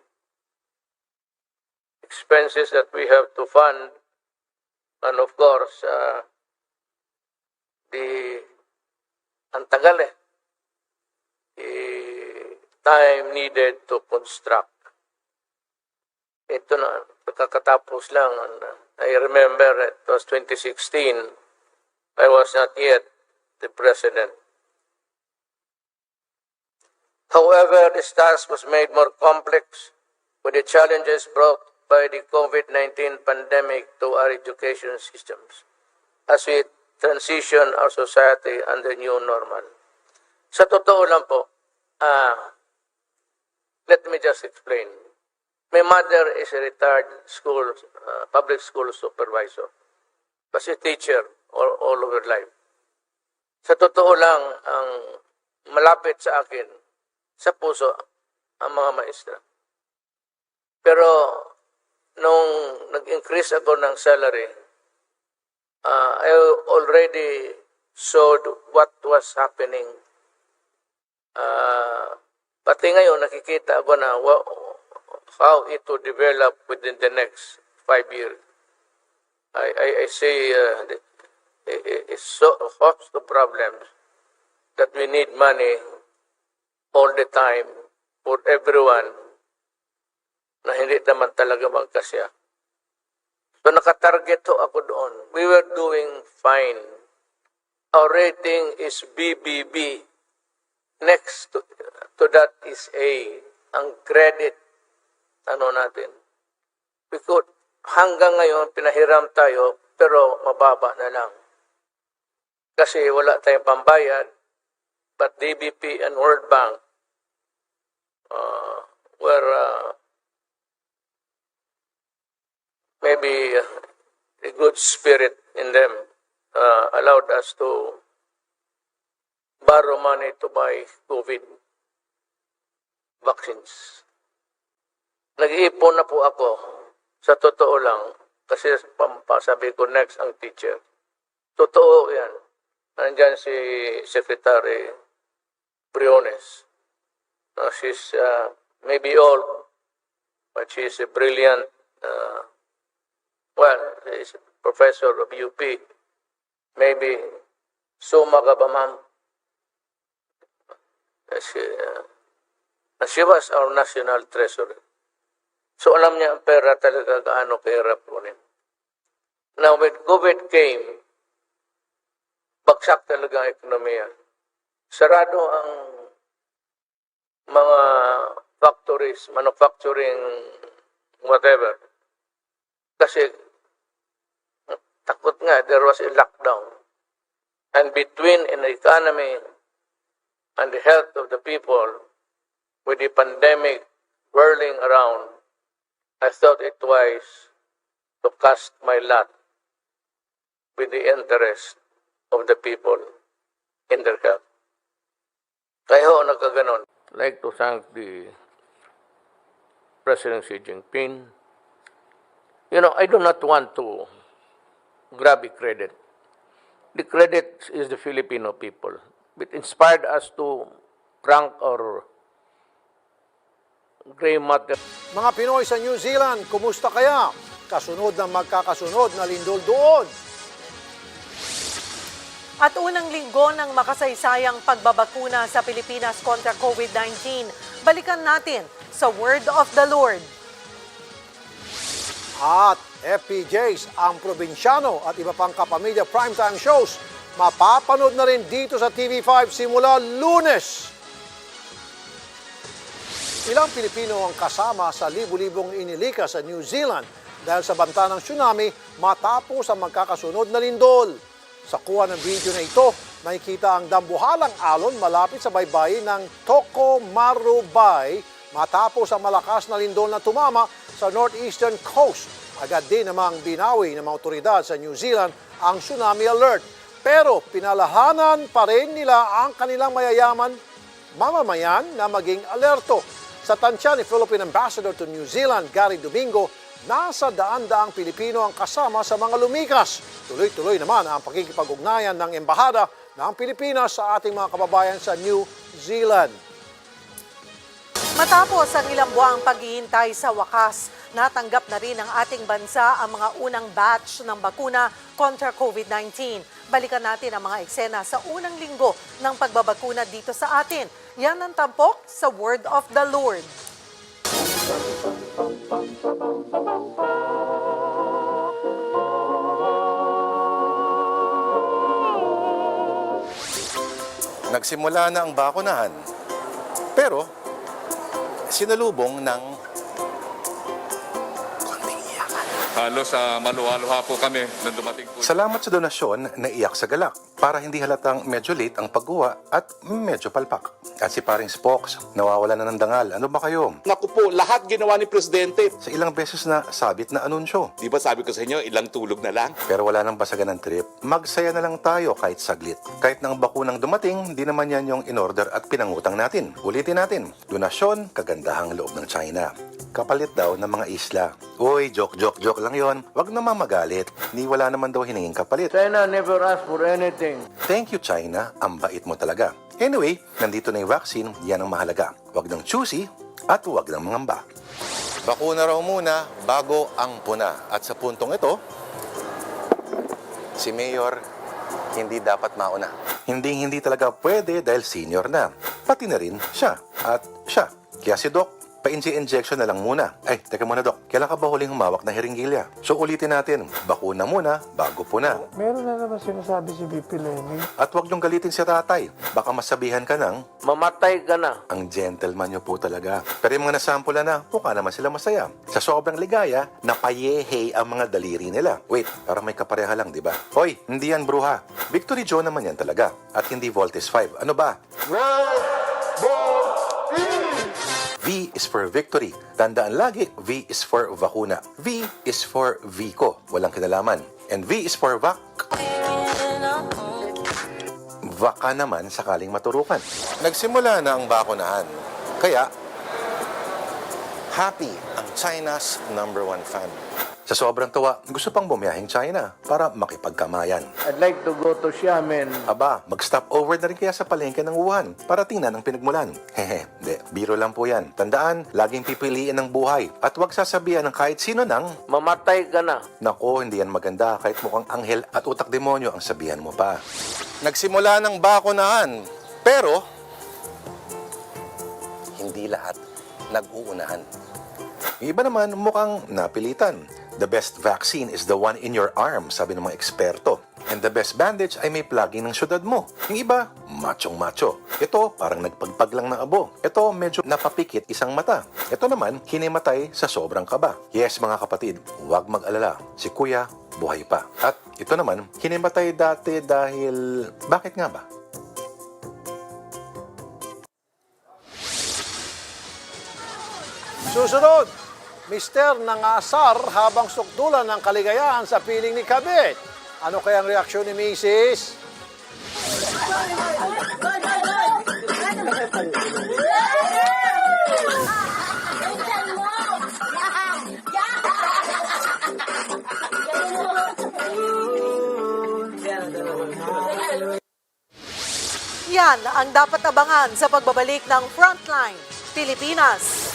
expenses that we have to fund, and of course, ang tagal the time needed to construct. Ito na, pagkakatapos lang, I remember it was 2016, I was not yet the president. However, this task was made more complex with the challenges brought by the COVID-19 pandemic to our education systems as we transition our society under new normal. Sa totoo lang po, let me just explain. My mother is a retired public school supervisor. Was a teacher all over life. Sa totoo lang, ang malapit sa akin, sa puso, ang mga maestra. Pero, nung nag-increase ako ng salary, I already saw what was happening. Pati ngayon, nakikita ako na how it will develop within the next 5 years. I say it's so host of problems that we need money all the time for everyone na hindi naman talaga magkasya. So nakatarget ho ako doon. We were doing fine. Our rating is BBB. Next to that is ang credit, natin. Because hanggang ngayon, pinahiram tayo, pero mababa na lang. Kasi wala tayong pambayad, but DBP and World Bank were maybe a good spirit in them allowed us to borrow money to buy COVID vaccines. Nag-iipon na po ako, sa totoo lang, kasi sabi ko next ang teacher. Totoo yan. Nandyan si Secretary Briones. She's maybe old, but she's a brilliant, she's a professor of UP. Maybe summa ka ba, ma'am? She was our national treasurer. So alam niya ang pera talaga gaano kahirap kunin. Now when COVID came, bagsak talaga ang ekonomiya. Sarado ang mga factories, manufacturing, whatever. Kasi takot nga, there was a lockdown. And between an economy and the health of the people, with the pandemic whirling around, I thought it wise to cast my lot with the interest of the people in their health. Kaya ho, nagkaganon. I'd like to thank the President Xi Jinping. I do not want to grab the credit. The credit is the Filipino people. It inspired us to prank our gray matter. Mga Pinoy sa New Zealand, kumusta kaya? Kasunod ng magkakasunod na lindol doon. At unang linggo ng makasaysayang pagbabakuna sa Pilipinas kontra COVID-19, balikan natin sa Word of the Lord. At FPJs, ang probinsyano at iba pang kapamilya primetime shows, mapapanood na rin dito sa TV5 simula Lunes. Ilang Pilipino ang kasama sa libu-libong inilika sa New Zealand dahil sa banta ng tsunami matapos ang magkakasunod na lindol. Sa kuha ng video na ito, nakikita ang dambuhalang alon malapit sa baybayin ng Tokomaru Bay matapos ang malakas na lindol na tumama sa northeastern coast. Agad din namang binawi ng mga otoridad sa New Zealand ang tsunami alert. Pero pinalahanan pa rin nila ang kanilang mamamayan na maging alerto. Sa tansya ni Philippine Ambassador to New Zealand, Gary Domingo, nasa daan-daang Pilipino ang kasama sa mga lumikas. Tuloy-tuloy naman ang pakikipag-ugnayan ng Embahada ng Pilipinas sa ating mga kababayan sa New Zealand. Matapos ang ilang buwang paghihintay sa wakas, natanggap na rin ng ating bansa ang mga unang batch ng bakuna kontra COVID-19. Balikan natin ang mga eksena sa unang linggo ng pagbabakuna dito sa atin. Yan ang tampok sa Word of the Lord. Nagsimula na ang bakunahan, pero sinalubong ng konting iyakan. Halos maluha-luha po kami nang dumating po. Salamat sa donasyon na iyak sa galak para hindi halatang medyo late ang pagguha at medyo palpak. At si paring Spokes, nawawala na ng dangal. Ano ba kayo? Naku po, lahat ginawa ni Presidente. Sa ilang beses na sabit na anunsyo. Di ba sabi ko sa inyo, ilang tulog na lang? Pero wala nang basagan ng trip. Magsaya na lang tayo kahit saglit. Kahit nang bakunang dumating, di naman yan yung in-order at pinangutang natin. Ulitin natin. Donasyon, kagandahang loob ng China. Kapalit daw ng mga isla. Uy, joke lang yon. Wag naman magalit. Ni wala naman daw hiningin kapalit. China never asked for anything. Thank you, China. Ang bait mo talaga. Anyway, nandito na yung vaccine. Yan ang mahalaga. Wag ng choosy at wag ng mangamba. Bakuna raw muna bago ang puna. At sa puntong ito, si Mayor hindi dapat mauna. Hindi talaga pwede dahil senior na. Pati na rin siya at siya. Kaya si Doc, pa-injection na lang muna. Ay, teka muna Dok, kailan ka ba huling humawak na hiringgilya? So ulitin natin, bakuna muna, bago po na. Meron na naman sinasabi si VP Lenny. At huwag niyong galitin si tatay. Baka masabihan ka ng, Mamatay ka na. ang gentleman niyo po talaga. Pero yung mga nasampula na, mukha naman sila masaya. Sa sobrang ligaya, napayehe ang mga daliri nila. Wait, parang may kapareha lang, di ba? Hoy, hindi yan bruha. Victory Joe naman yan talaga. At hindi Voltes 5. Ano ba? V is for victory. Tandaan lagi, V is for vacuna. V is for Vico. Walang kinalaman. And V is for vac. Vaka naman sakaling maturukan. Nagsimula na ang bakunahan. Kaya, happy ang China's #1 fan. Sa sobrang tuwa, gusto pang bumiyahing China para makipagkamayan. I'd like to go to Xiamen. Aba, mag-stop over na rin kaya sa palengke ng Wuhan para tingnan ang pinagmulan. Hehe, hindi. Biro lang po yan. Tandaan, laging pipiliin ng buhay. At huwag sasabihan ng kahit sino ng, Mamatay ka na. nako, hindi yan maganda kahit mukhang anghel at utak demonyo ang sabihan mo pa. Nagsimula ng bakunahan, pero hindi lahat nag-uunahan. Yung iba naman mukhang napilitan. The best vaccine is the one in your arm, sabi ng mga eksperto. And the best bandage ay may plugin ng syudad mo. Yung iba, machong-macho. Ito, parang nagpagpag lang ng abo. Ito, medyo napapikit isang mata. Ito naman, hinimatay sa sobrang kaba. Yes, mga kapatid, huwag mag-alala. Si Kuya, buhay pa. At ito naman, hinimatay dati dahil... Bakit nga ba? Susunod, Mister nangasar habang sukdulan ng kaligayahan sa piling ni Kabit. Ano kayang reaksyon ni Mrs.? Yan ang dapat abangan sa pagbabalik ng Frontline, Pilipinas.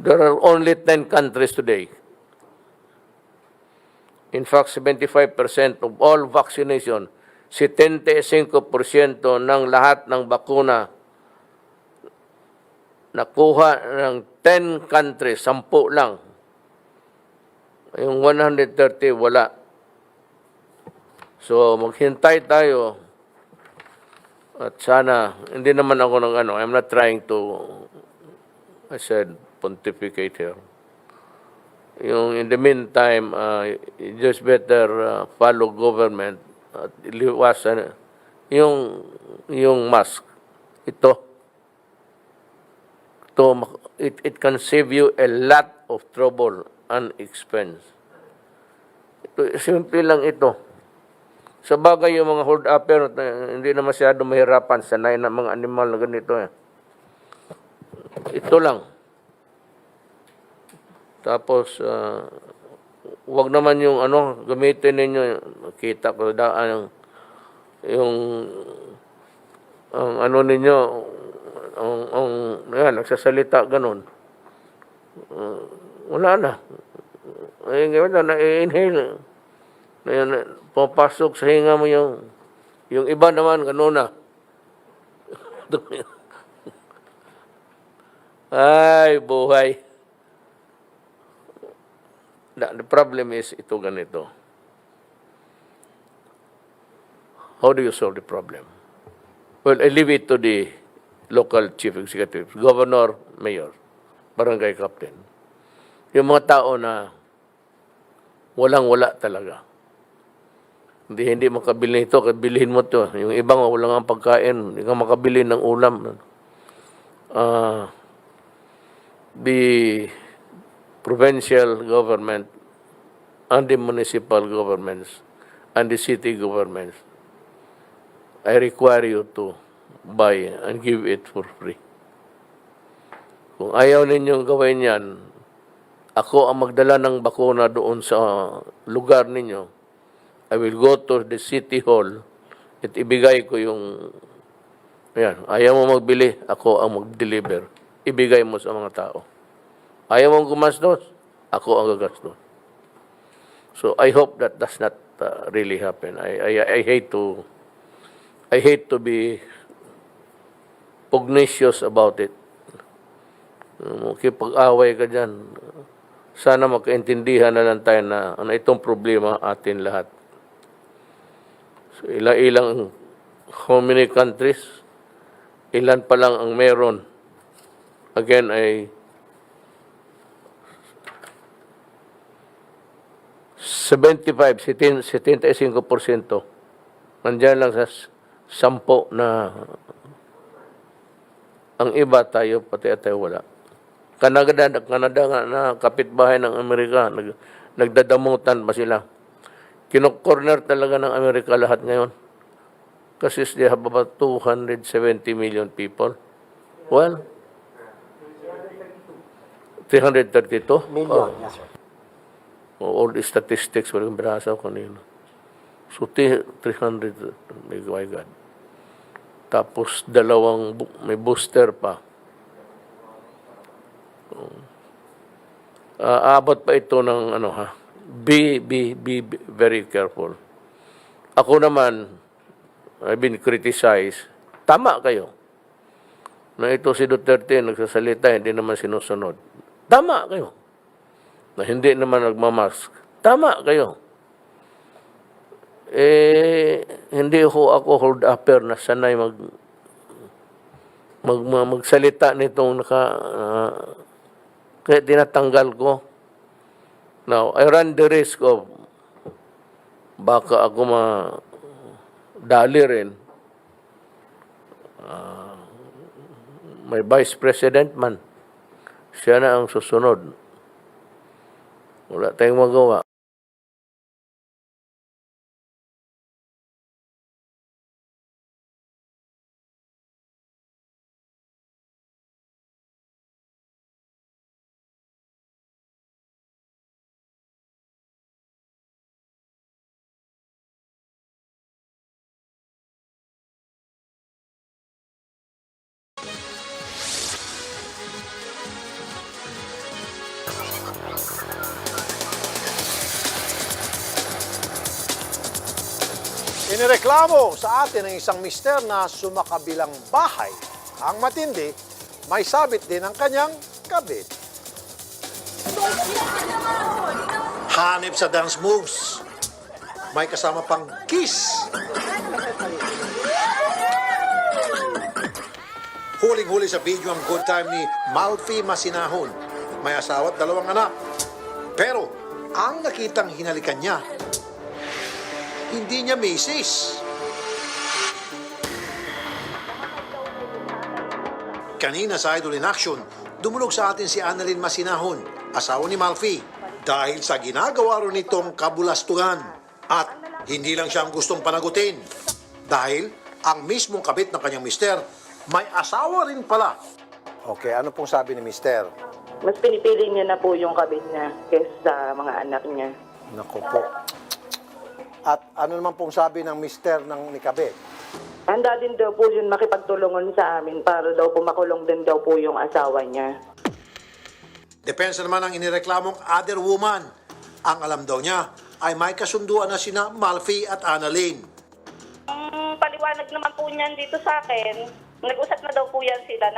There are only 10 countries today. In fact, 75% of all vaccination, 75% ng lahat ng bakuna nakuha ng 10 countries, 10 lang. Yung 130, wala. So, maghintay tayo. At sana, hindi naman ako ng ano, I'm not trying to, I said, pontificate here. Yung in the meantime, you just better follow government at liwasan yung mask. It can save you a lot of trouble and expense. Simple lang ito. Sa bagay yung mga hold upper, hindi na masyado mahirapan, sanay na mga animal na ganito. Ito lang. Tapos, wag naman yung gamitin ninyo, kita ko daan yung ninyo, nagsasalita ganun. Wala na. Ay, na-inhale. Pumapasok sa hinga mo yung iba naman, ganun na. Ay, buhay. The problem is ito ganito. How do you solve the problem? Well, I leave it to the local chief executive, governor, mayor, barangay captain. Yung mga tao na walang-wala talaga. Hindi makabili ito, bilhin mo to. Yung ibang walang ang pagkain, hindi ka makabili ng ulam. The provincial government and the municipal governments and the city governments, I require you to buy and give it for free. Kung ayaw ninyong gawin yan, ako ang magdala ng bakuna doon sa lugar ninyo. I will go to the city hall at ibigay ko yung, ayaw mo magbili, ako ang mag-deliver. Ibigay mo sa mga tao. Ayaw mong gumastos, ako ang gagastos. So I hope that does not really happen. I hate to be pugnacious about it. Makipag-away ka dyan. Sana magkaintindihan na lang tayo na itong problema atin lahat. So ilang how many countries, ilan pa lang ang meron. Again, ay 75% nandiyan lang sa 10 na ang iba tayo, pati tayo wala. Canada nga na kapitbahay ng Amerika, nagdadamutan pa sila. Kino-corner talaga ng Amerika lahat ngayon. Kasi they have about 270 million people. Well, 332? Million, yes, sir. All the statistics, walang binasa ko kanina. So, 300, my God. Tapos, may booster pa. Abot pa ito ng Be very careful. Ako naman, I've been criticized. Tama kayo. Na ito si Duterte nagsasalita, hindi naman sinusunod. Tama kayo. Na hindi naman nagmamask. Tama kayo. Hindi ako hold upper na sanay magsalita nitong kaya tinatanggal ko. Now, I run the risk of baka ako madali rin. May vice president man. Siya na ang susunod. Wala tayong magawa. Inireklamo sa atin ng isang mister na sumakabilang bahay. Ang matindi, may sabit din ang kanyang kabit. Hanip sa dance moves. May kasama pang kiss. Huling-huli sa video ang good time ni Malfi Masinahon. May asawa at 2 anak. Pero ang nakitang hinalikan niya, hindi niya misis. Kanina sa Idol in Action, dumulog sa atin si Annalyn Masinahon, asawa ni Malfi, dahil sa ginagawa rin nitong kabulastugan. At hindi lang siya ang gustong panagutin, dahil ang mismong kabit ng kanyang mister, may asawa rin pala. Okay, ano pong sabi ni mister? Mas pinipili niya na po yung kabit niya kaysa sa mga anak niya. Naku po. At ano naman pong sabi ng mister ng nikabit? Handa din daw po yun makipagtulungan sa amin para daw po makulong din daw po yung asawa niya. Depensa naman ang inireklamong other woman. Ang alam daw niya ay may kasunduan na sina Malfi at Annalyn. Ang paliwanag naman po niyan dito sa akin, nag-usap na daw po yan sila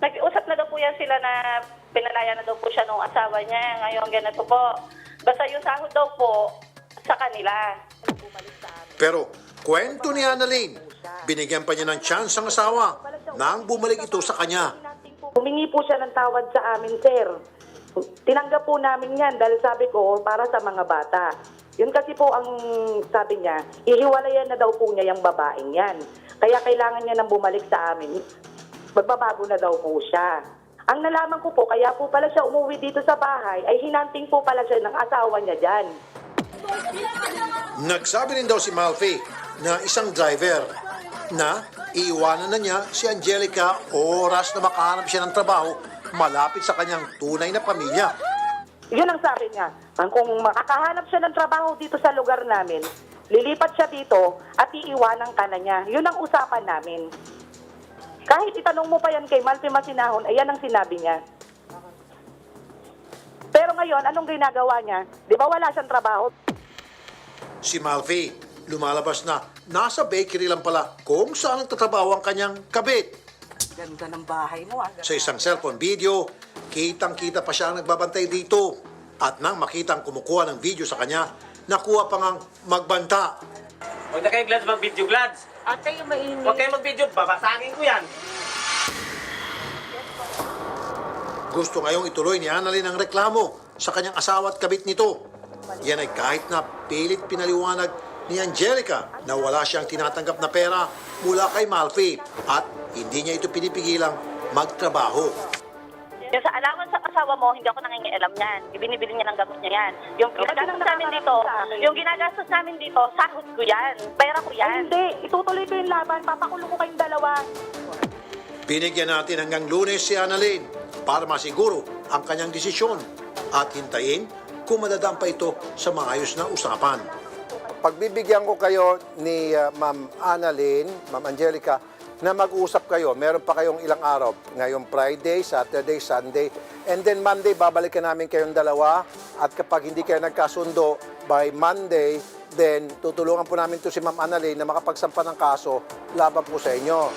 nag-usap na daw po yan sila na pinalaya na daw po siya nung asawa niya. Ngayon ganito po. Basta yung sahod daw po sa kanila. Pero kwento ni Annalyn, binigyan pa niya ng chance ang asawa nang bumalik ito sa kanya. Humingi po siya ng tawad sa amin, sir. Tinanggap po namin yan dahil sabi ko para sa mga bata. Yun kasi po ang sabi niya, ihiwalayan na daw po niya yung babaeng yan. Kaya kailangan niya nang bumalik sa amin. Magbabago na daw po siya. Ang nalaman ko po, kaya po pala siya umuwi dito sa bahay, ay hinanting po pala siya ng asawa niya dyan. Nagsabi rin daw si Malfi na isang driver na iiwanan na niya si Angelica oras na makahanap siya ng trabaho malapit sa kanyang tunay na pamilya. Yun ang sabi niya. Kung makakahanap siya ng trabaho dito sa lugar namin, lilipat siya dito at iiwanan ka na niya. Yun ang usapan namin. Kahit itanong mo pa yan kay Malfi Masinahon, ayan ang sinabi niya. Pero ngayon, anong ginagawa niya? Di ba wala siyang trabaho? Si Malfi, lumalabas na nasa bakery lang pala kung saan nagtatrabaho ang kanyang kabit. Ganda ng bahay mo. Sa isang cellphone video, kitang-kita pa siya ang nagbabantay dito. At nang makitang kumukuha ng video sa kanya, nakuha pa ngang magbanta. Huwag na kayo, Glads, mag-video, Glads. Ate, yung mainit. Huwag kayo mag-video, babasagin ko yan. Gusto ngayong ituloy ni Annalyn ang reklamo sa kanyang asawa at kabit nito. Yan ay kahit na pilit pinaliwanag ni Angelica na wala siyang tinatanggap na pera mula kay Malfi at hindi niya ito pinipigilang magtrabaho. Yung sa allowance sa asawa mo, hindi ako nangingialam yan. Ibinibili niya ng gamot niya yan. Yung ginagastos namin dito, sahod ko yan. Pera ko yan. Hindi, itutuloy ko yung laban. Papakulong ko kayong dalawa. Binigyan natin hanggang Lunes si Annalyn para masiguro ang kanyang desisyon at hintayin kung madadaan pa ito sa maayos na usapan. Pagbibigyan ko kayo ni Ma'am Annalyn, Ma'am Angelica, na mag-usap kayo. Meron pa kayong ilang araw. Ngayong Friday, Saturday, Sunday, and then Monday, babalikan namin kayong dalawa. At kapag hindi kayo nagkasundo by Monday, then tutulungan po namin to si Ma'am Annalyn na makapagsampa ng kaso laban po sa inyo.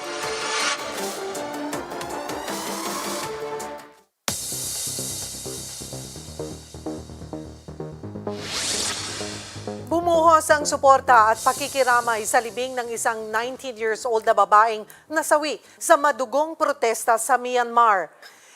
Bumuhos ang suporta at pakikiramay sa libing ng isang 19 years old na babaeng nasawi sa madugong protesta sa Myanmar.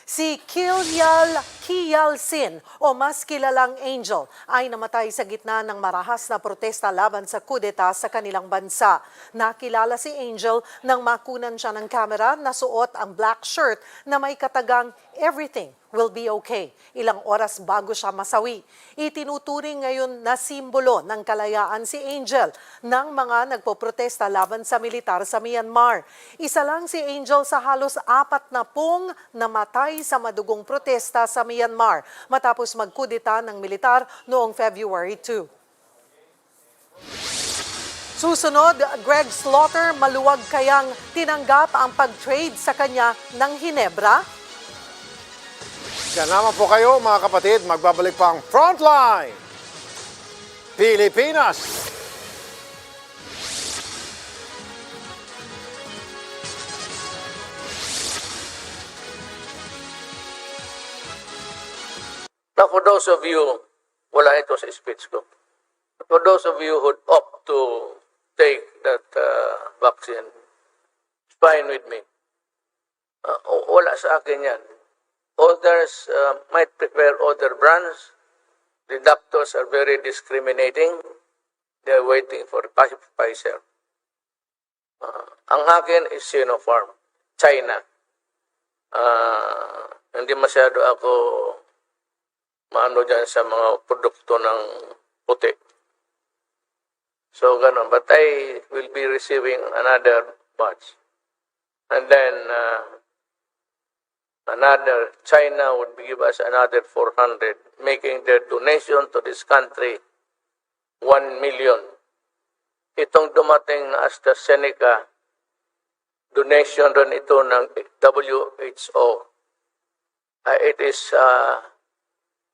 Si Kial Sin o mas kilalang Angel ay namatay sa gitna ng marahas na protesta laban sa kudeta sa kanilang bansa. Nakilala si Angel nang makunan siya ng kamera na suot ang black shirt na may katagang "Everything will be okay" ilang oras bago siya masawi. Itinuturing ngayon na simbolo ng kalayaan si Angel ng mga nagpoprotesta laban sa militar sa Myanmar. Isa lang si Angel sa halos 40 namatay sa madugong protesta sa Myanmar matapos magkudeta ng militar noong February 2. Susunod, Greg Slaughter, maluwag kayang tinanggap ang pag-trade sa kanya ng Hinebra? Yan naman po kayo mga kapatid, magbabalik pa ang Frontline Pilipinas. Now, for those of you, wala ito sa speech ko. For those of you who opt to take that vaccine, it's fine with me. Wala sa akin yan. Others might prepare other brands. The doctors are very discriminating. They're waiting for Pfizer. Ang akin is Sinopharm, China. Hindi masyado ako maano dyan sa mga produkto ng puti. So, ganun. But I will be receiving another batch. And then, China would give us another 400, making their donation to this country 1 million. Itong dumating na AstraZeneca, donation rin ito ng WHO. It is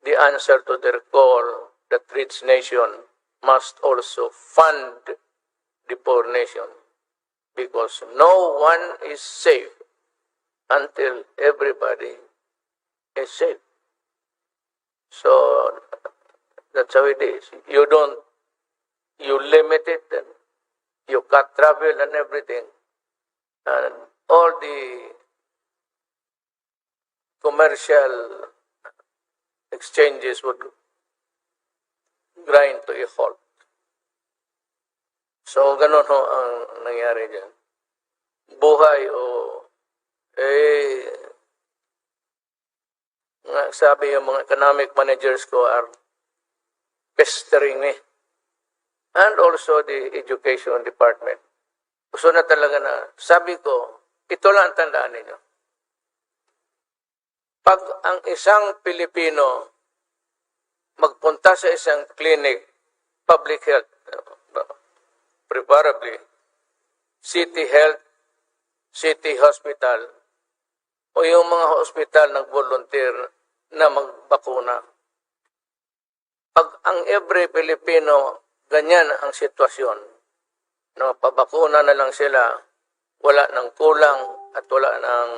the answer to their call that rich nation must also fund the poor nation, because no one is safe until everybody is safe. So that's how it is. You limit it, and you cut travel and everything, and all the commercial exchanges would grind to a halt. So ganun ho ang nangyari dyan. Buhay sabi yung mga economic managers ko are pestering me. And also the education department. Gusto na talaga na, sabi ko, ito lang ang tandaan ninyo. Pag ang isang Pilipino magpunta sa isang clinic, public health, preferably city health, city hospital, o yung mga hospital nag-volunteer na magbakuna, Pag ang every Pilipino, ganyan ang sitwasyon, no, pabakuna na lang sila, wala ng kulang at wala ng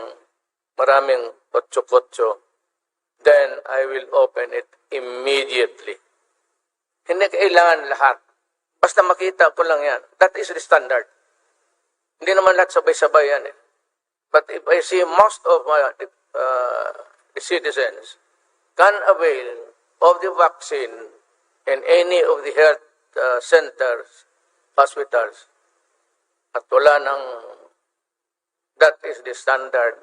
maraming kotso-kotso, then I will open it immediately. Hindi kailangan lahat. Basta makita ko lang yan. That is the standard. Hindi naman lahat sabay-sabay yan eh. But if I see most of my the citizens can avail of the vaccine in any of the health centers, hospitals, at wala ng that is the standard,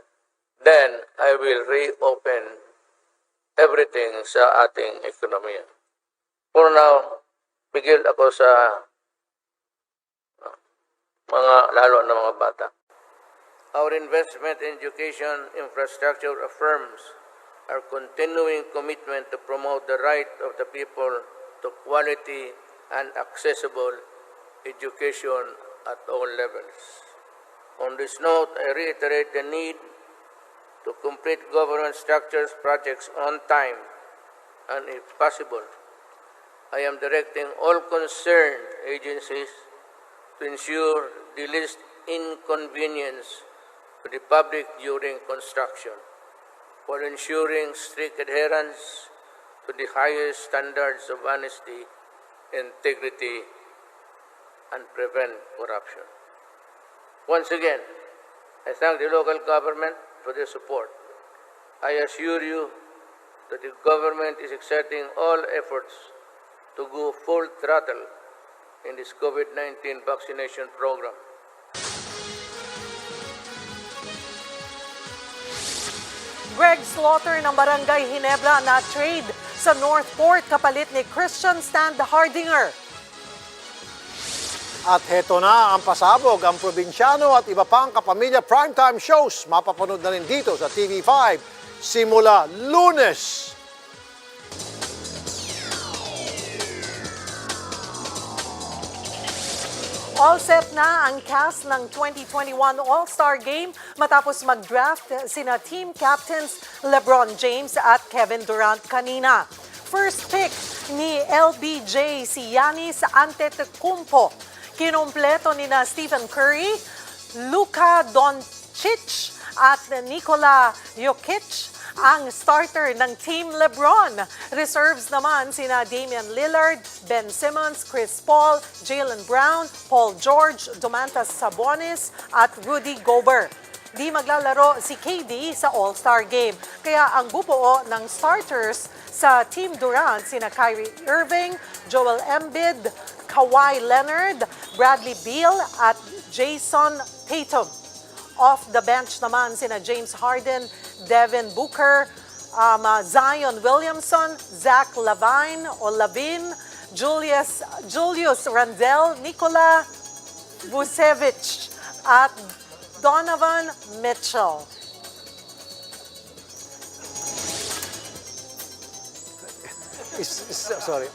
then I will reopen everything sa ating ekonomiya. For now, bigil ako sa lalo na mga bata. Our investment in education infrastructure affirms our continuing commitment to promote the right of the people to quality and accessible education at all levels. On this note, I reiterate the need to complete government structures projects on time, and if possible, I am directing all concerned agencies to ensure the least inconvenience to the public during construction, while ensuring strict adherence to the highest standards of honesty, integrity, and prevent corruption. Once again, I thank the local government for their support. I assure you that the government is exerting all efforts to go full throttle in this COVID-19 vaccination program. Greg Slaughter ng Barangay Ginebra na trade sa Northport kapalit ni Christian Stan Hardinger. At heto na ang pasabog, ang probinsyano at iba pang kapamilya primetime shows. Mapapanood na rin dito sa TV5 simula Lunes. All set na ang cast ng 2021 All-Star Game matapos mag-draft sina team captains LeBron James at Kevin Durant kanina. First pick ni LBJ si Giannis Antetokounmpo. Kinompleto nina Stephen Curry, Luka Doncic at Nikola Jokic ang starter ng Team LeBron. Reserves naman sina Damian Lillard, Ben Simmons, Chris Paul, Jaylen Brown, Paul George, Domantas Sabonis at Rudy Gobert. Di maglalaro si KD sa All-Star Game. Kaya ang bubuo ng starters sa Team Durant sina Kyrie Irving, Joel Embiid, Kawhi Leonard, Bradley Beal at Jason Tatum. Off the bench naman sina James Harden, Devin Booker, Zion Williamson, Zach Lavine o Lavin, Julius Randle, Nikola Vucevic at Donovan Mitchell. Sorry.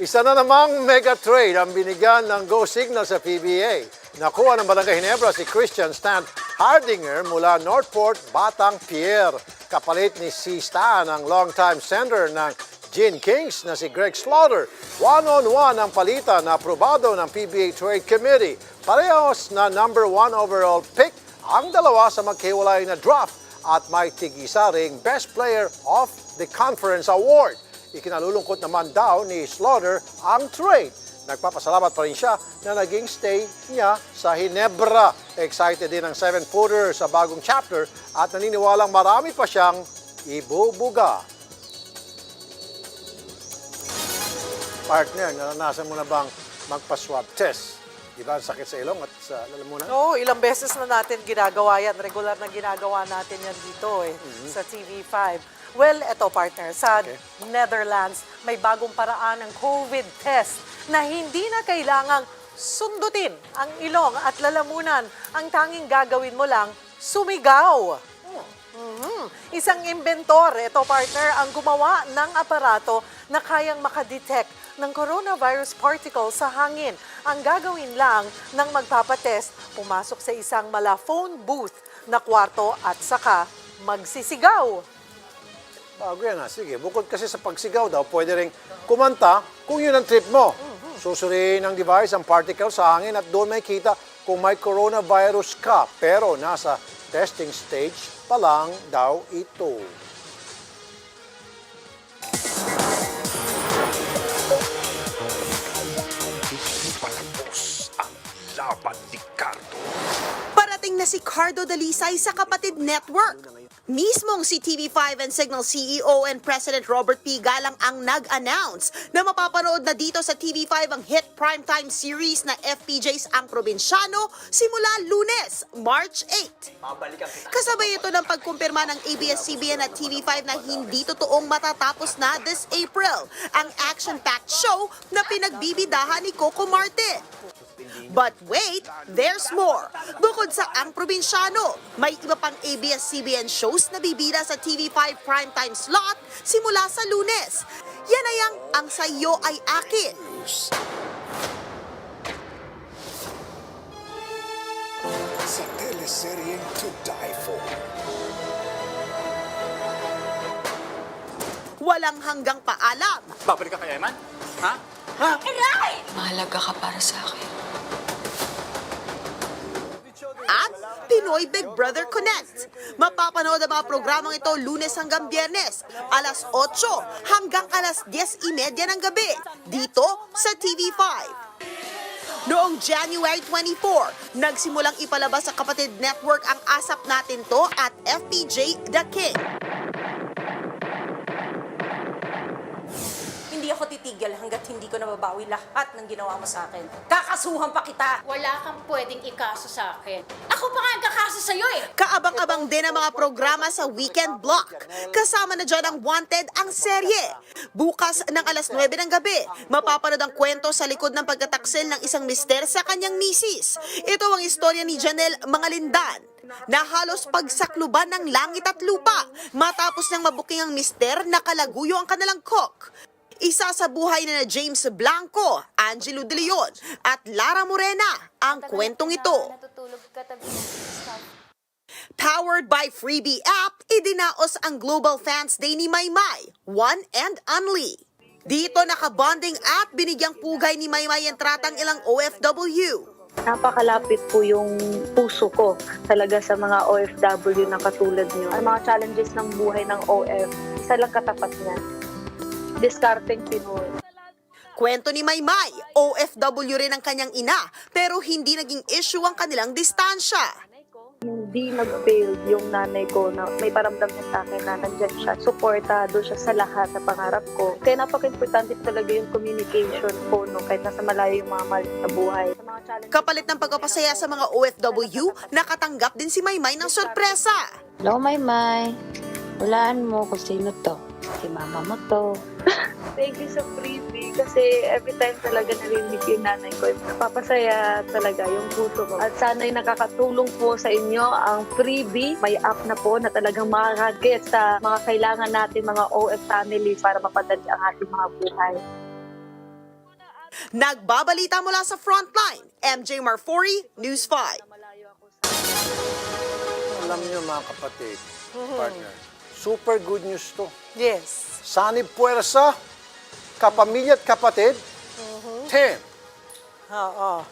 Isa na namang mega trade ang binigyan ng go signal sa PBA. Nakuha ng Barangay Ginebra si Christian Stan Hardinger mula Northport, Batang Pierre. Kapalit ni si Stan ang long-time center ng Gin Kings na si Greg Slaughter. One-on-one ang palitan na aprobado ng PBA Trade Committee. Parehas na number 1 overall pick ang dalawa sa maghiwalay na draft at may tig-isa ring Best Player of the Conference Award. Ikinalulungkot naman daw ni Slaughter ang trade. Nagpapasalamat pa rin siya na naging stay niya sa Ginebra. Excited din ang 7-footer sa bagong chapter at naniniwalang marami pa siyang ibubuga. Partner, naranasan mo na bang magpa-swab test? Diba, sakit sa ilong at sa lalamunan? Oo, ilang beses na natin ginagawa yan. Regular na ginagawa natin yan dito sa TV5. Well, eto partner, sa Netherlands, may bagong paraan ng COVID test na hindi na kailangang sundutin ang ilong at lalamunan. Ang tanging gagawin mo lang, sumigaw. Isang inventor, ito partner, ang gumawa ng aparato na kayang makadetect ng coronavirus particle sa hangin. Ang gagawin lang ng magpapatest, pumasok sa isang mala phone booth na kwarto at saka magsisigaw. Bago yan sige. Bukod kasi sa pagsigaw daw, pwede rin kumanta kung yun ang trip mo. Susuriin ng device ang particles sa hangin at doon may kita kung may coronavirus ka. Pero nasa testing stage pa lang daw ito. Parating na si Cardo Dalisay sa Kapatid Network. Mismong si TV5 and Signal CEO and President Robert P. Galang ang nag-announce na mapapanood na dito sa TV5 ang hit primetime series na FPJ's Ang Probinsyano simula Lunes, March 8. Kasabay ito ng pagkumpirma ng ABS-CBN at TV5 na hindi totoong matatapos na this April ang action-packed show na pinagbibidahan ni Coco Martin. But wait, there's more. Bukod sa Ang Probinsyano, may iba pang ABS-CBN shows na bibida sa TV5 primetime slot simula sa Lunes. Yan ay ang Sayo Ay Akin. Sa teleseryeng To Die For. Walang hanggang paalam. Babalik ka kay Eman? Ha? Ha? Mahalaga ka para sa akin. At Pinoy Big Brother Connect. Mapapanood ang mga programang ito Lunes hanggang Biyernes, alas 8 hanggang alas 10:30 ng gabi, dito sa TV5. Noong January 24, nagsimulang ipalabas sa Kapatid Network ang Asap Natin To at FPJ The King. Hindi ako titigil hanggat hindi ko nababawi lahat ng ginawa mo sa akin. Kakasuhan pa kita! Wala kang pwedeng ikaso sa akin. Ako pa nga ang kakaso sa'yo eh! Kaabang-abang din ang mga programa sa Weekend Block. Kasama na dyan ang Wanted ang serye. Bukas ng alas 9 ng gabi, mapapanood ang kwento sa likod ng pagtataksil ng isang mister sa kanyang misis. Ito ang istorya ni Janelle Mangalindan na halos pagsakluban ng langit at lupa matapos nang mabuking ang mister na kalaguyo ang kanilang cook. Isa sa buhay na James Blanco, Angelo De Leon at Lara Morena ang kwentong ito. Powered by Freebie app, idinaos ang Global Fans Day ni Maymay, one and only. Dito nakabonding at binigyang pugay ni Maymay ang tratang ilang OFW. Napakalapit po yung puso ko talaga sa mga OFW na katulad niyo. Ang mga challenges ng buhay ng OF, isa lang katapat niya. Discarding Pinoy. Kwento ni Maymay, OFW rin ang kanyang ina, pero hindi naging issue ang kanilang distansya. Hindi nag-failed yung nanay ko na may paramdam niya sa akin na nandyan siya. Suportado siya sa lahat na pangarap ko. Kaya napaka-importante talaga yung communication ko kahit nasa malayo yung mga mahal sa buhay. Kapalit ng pagpapasaya sa mga OFW, nakatanggap din si Maymay ng sorpresa. Hello, Maymay. Hulaan mo kung sino to. Si mama mo to. Thank you sa freebie kasi every time talaga narinig yung nanay ko, napapasaya talaga yung puso ko. At sana'y nakakatulong po sa inyo ang freebie. May app na po na talagang makakaget sa mga kailangan natin mga OF families para mapadali ang ating mga buhay. Nagbabalita mula sa Frontline, MJ Marfori, News 5. Alam niyo mga kapatid, partner, super good news to. Yes. Sanib puwersa, kapamilya at kapatid, 10. Oo.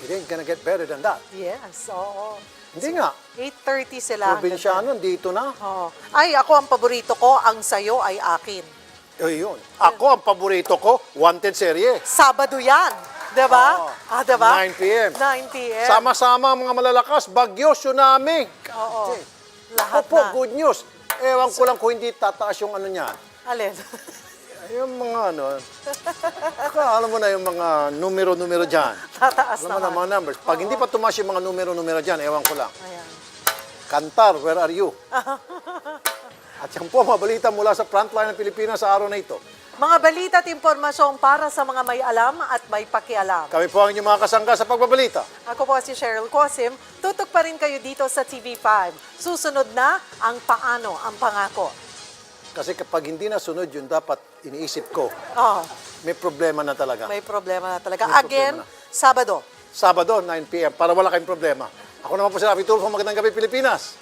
It ain't gonna get better than that. Yes, oo. Hindi nga. 8:30 sila. Probinsyano, dito na. Oo. Ay, ako ang paborito ko, ang sayo ay akin. Yun. Ako, ang paborito ko, Wanted serye. Sabado yan. Diba? Diba? 9 p.m. 9 p.m. Sama-sama ang mga malalakas, bagyo, tsunami. Oo. Okay. Lahat Opo, na. good news. Ewan ko lang kung hindi tataas yung ano niya. Alin? Yung mga alam mo na yung mga numero-numero dyan. Tataas Alam mo na naman. mga numbers. Pag hindi pa tumaas yung mga numero-numero dyan, ewan ko lang. Ayan. Kantar, where are you? At yan po, mabalita mula sa Frontline ng Pilipinas sa araw na ito. Mga balita at impormasyon para sa mga may alam at may pakialam. Kami po ang inyong mga kasangga sa pagbabalita. Ako po si Cheryl Cosim. Tutok pa rin kayo dito sa TV5. Susunod na ang Paano ang Pangako. Kasi kapag hindi nasunod yun, dapat iniisip ko, Oh, may problema na talaga. may problema na talaga. May Again, problema na. Sabado. Sabado, 9 p.m. para wala kayong problema. Ako naman po si Rafi Tulfo, magandang gabi Pilipinas.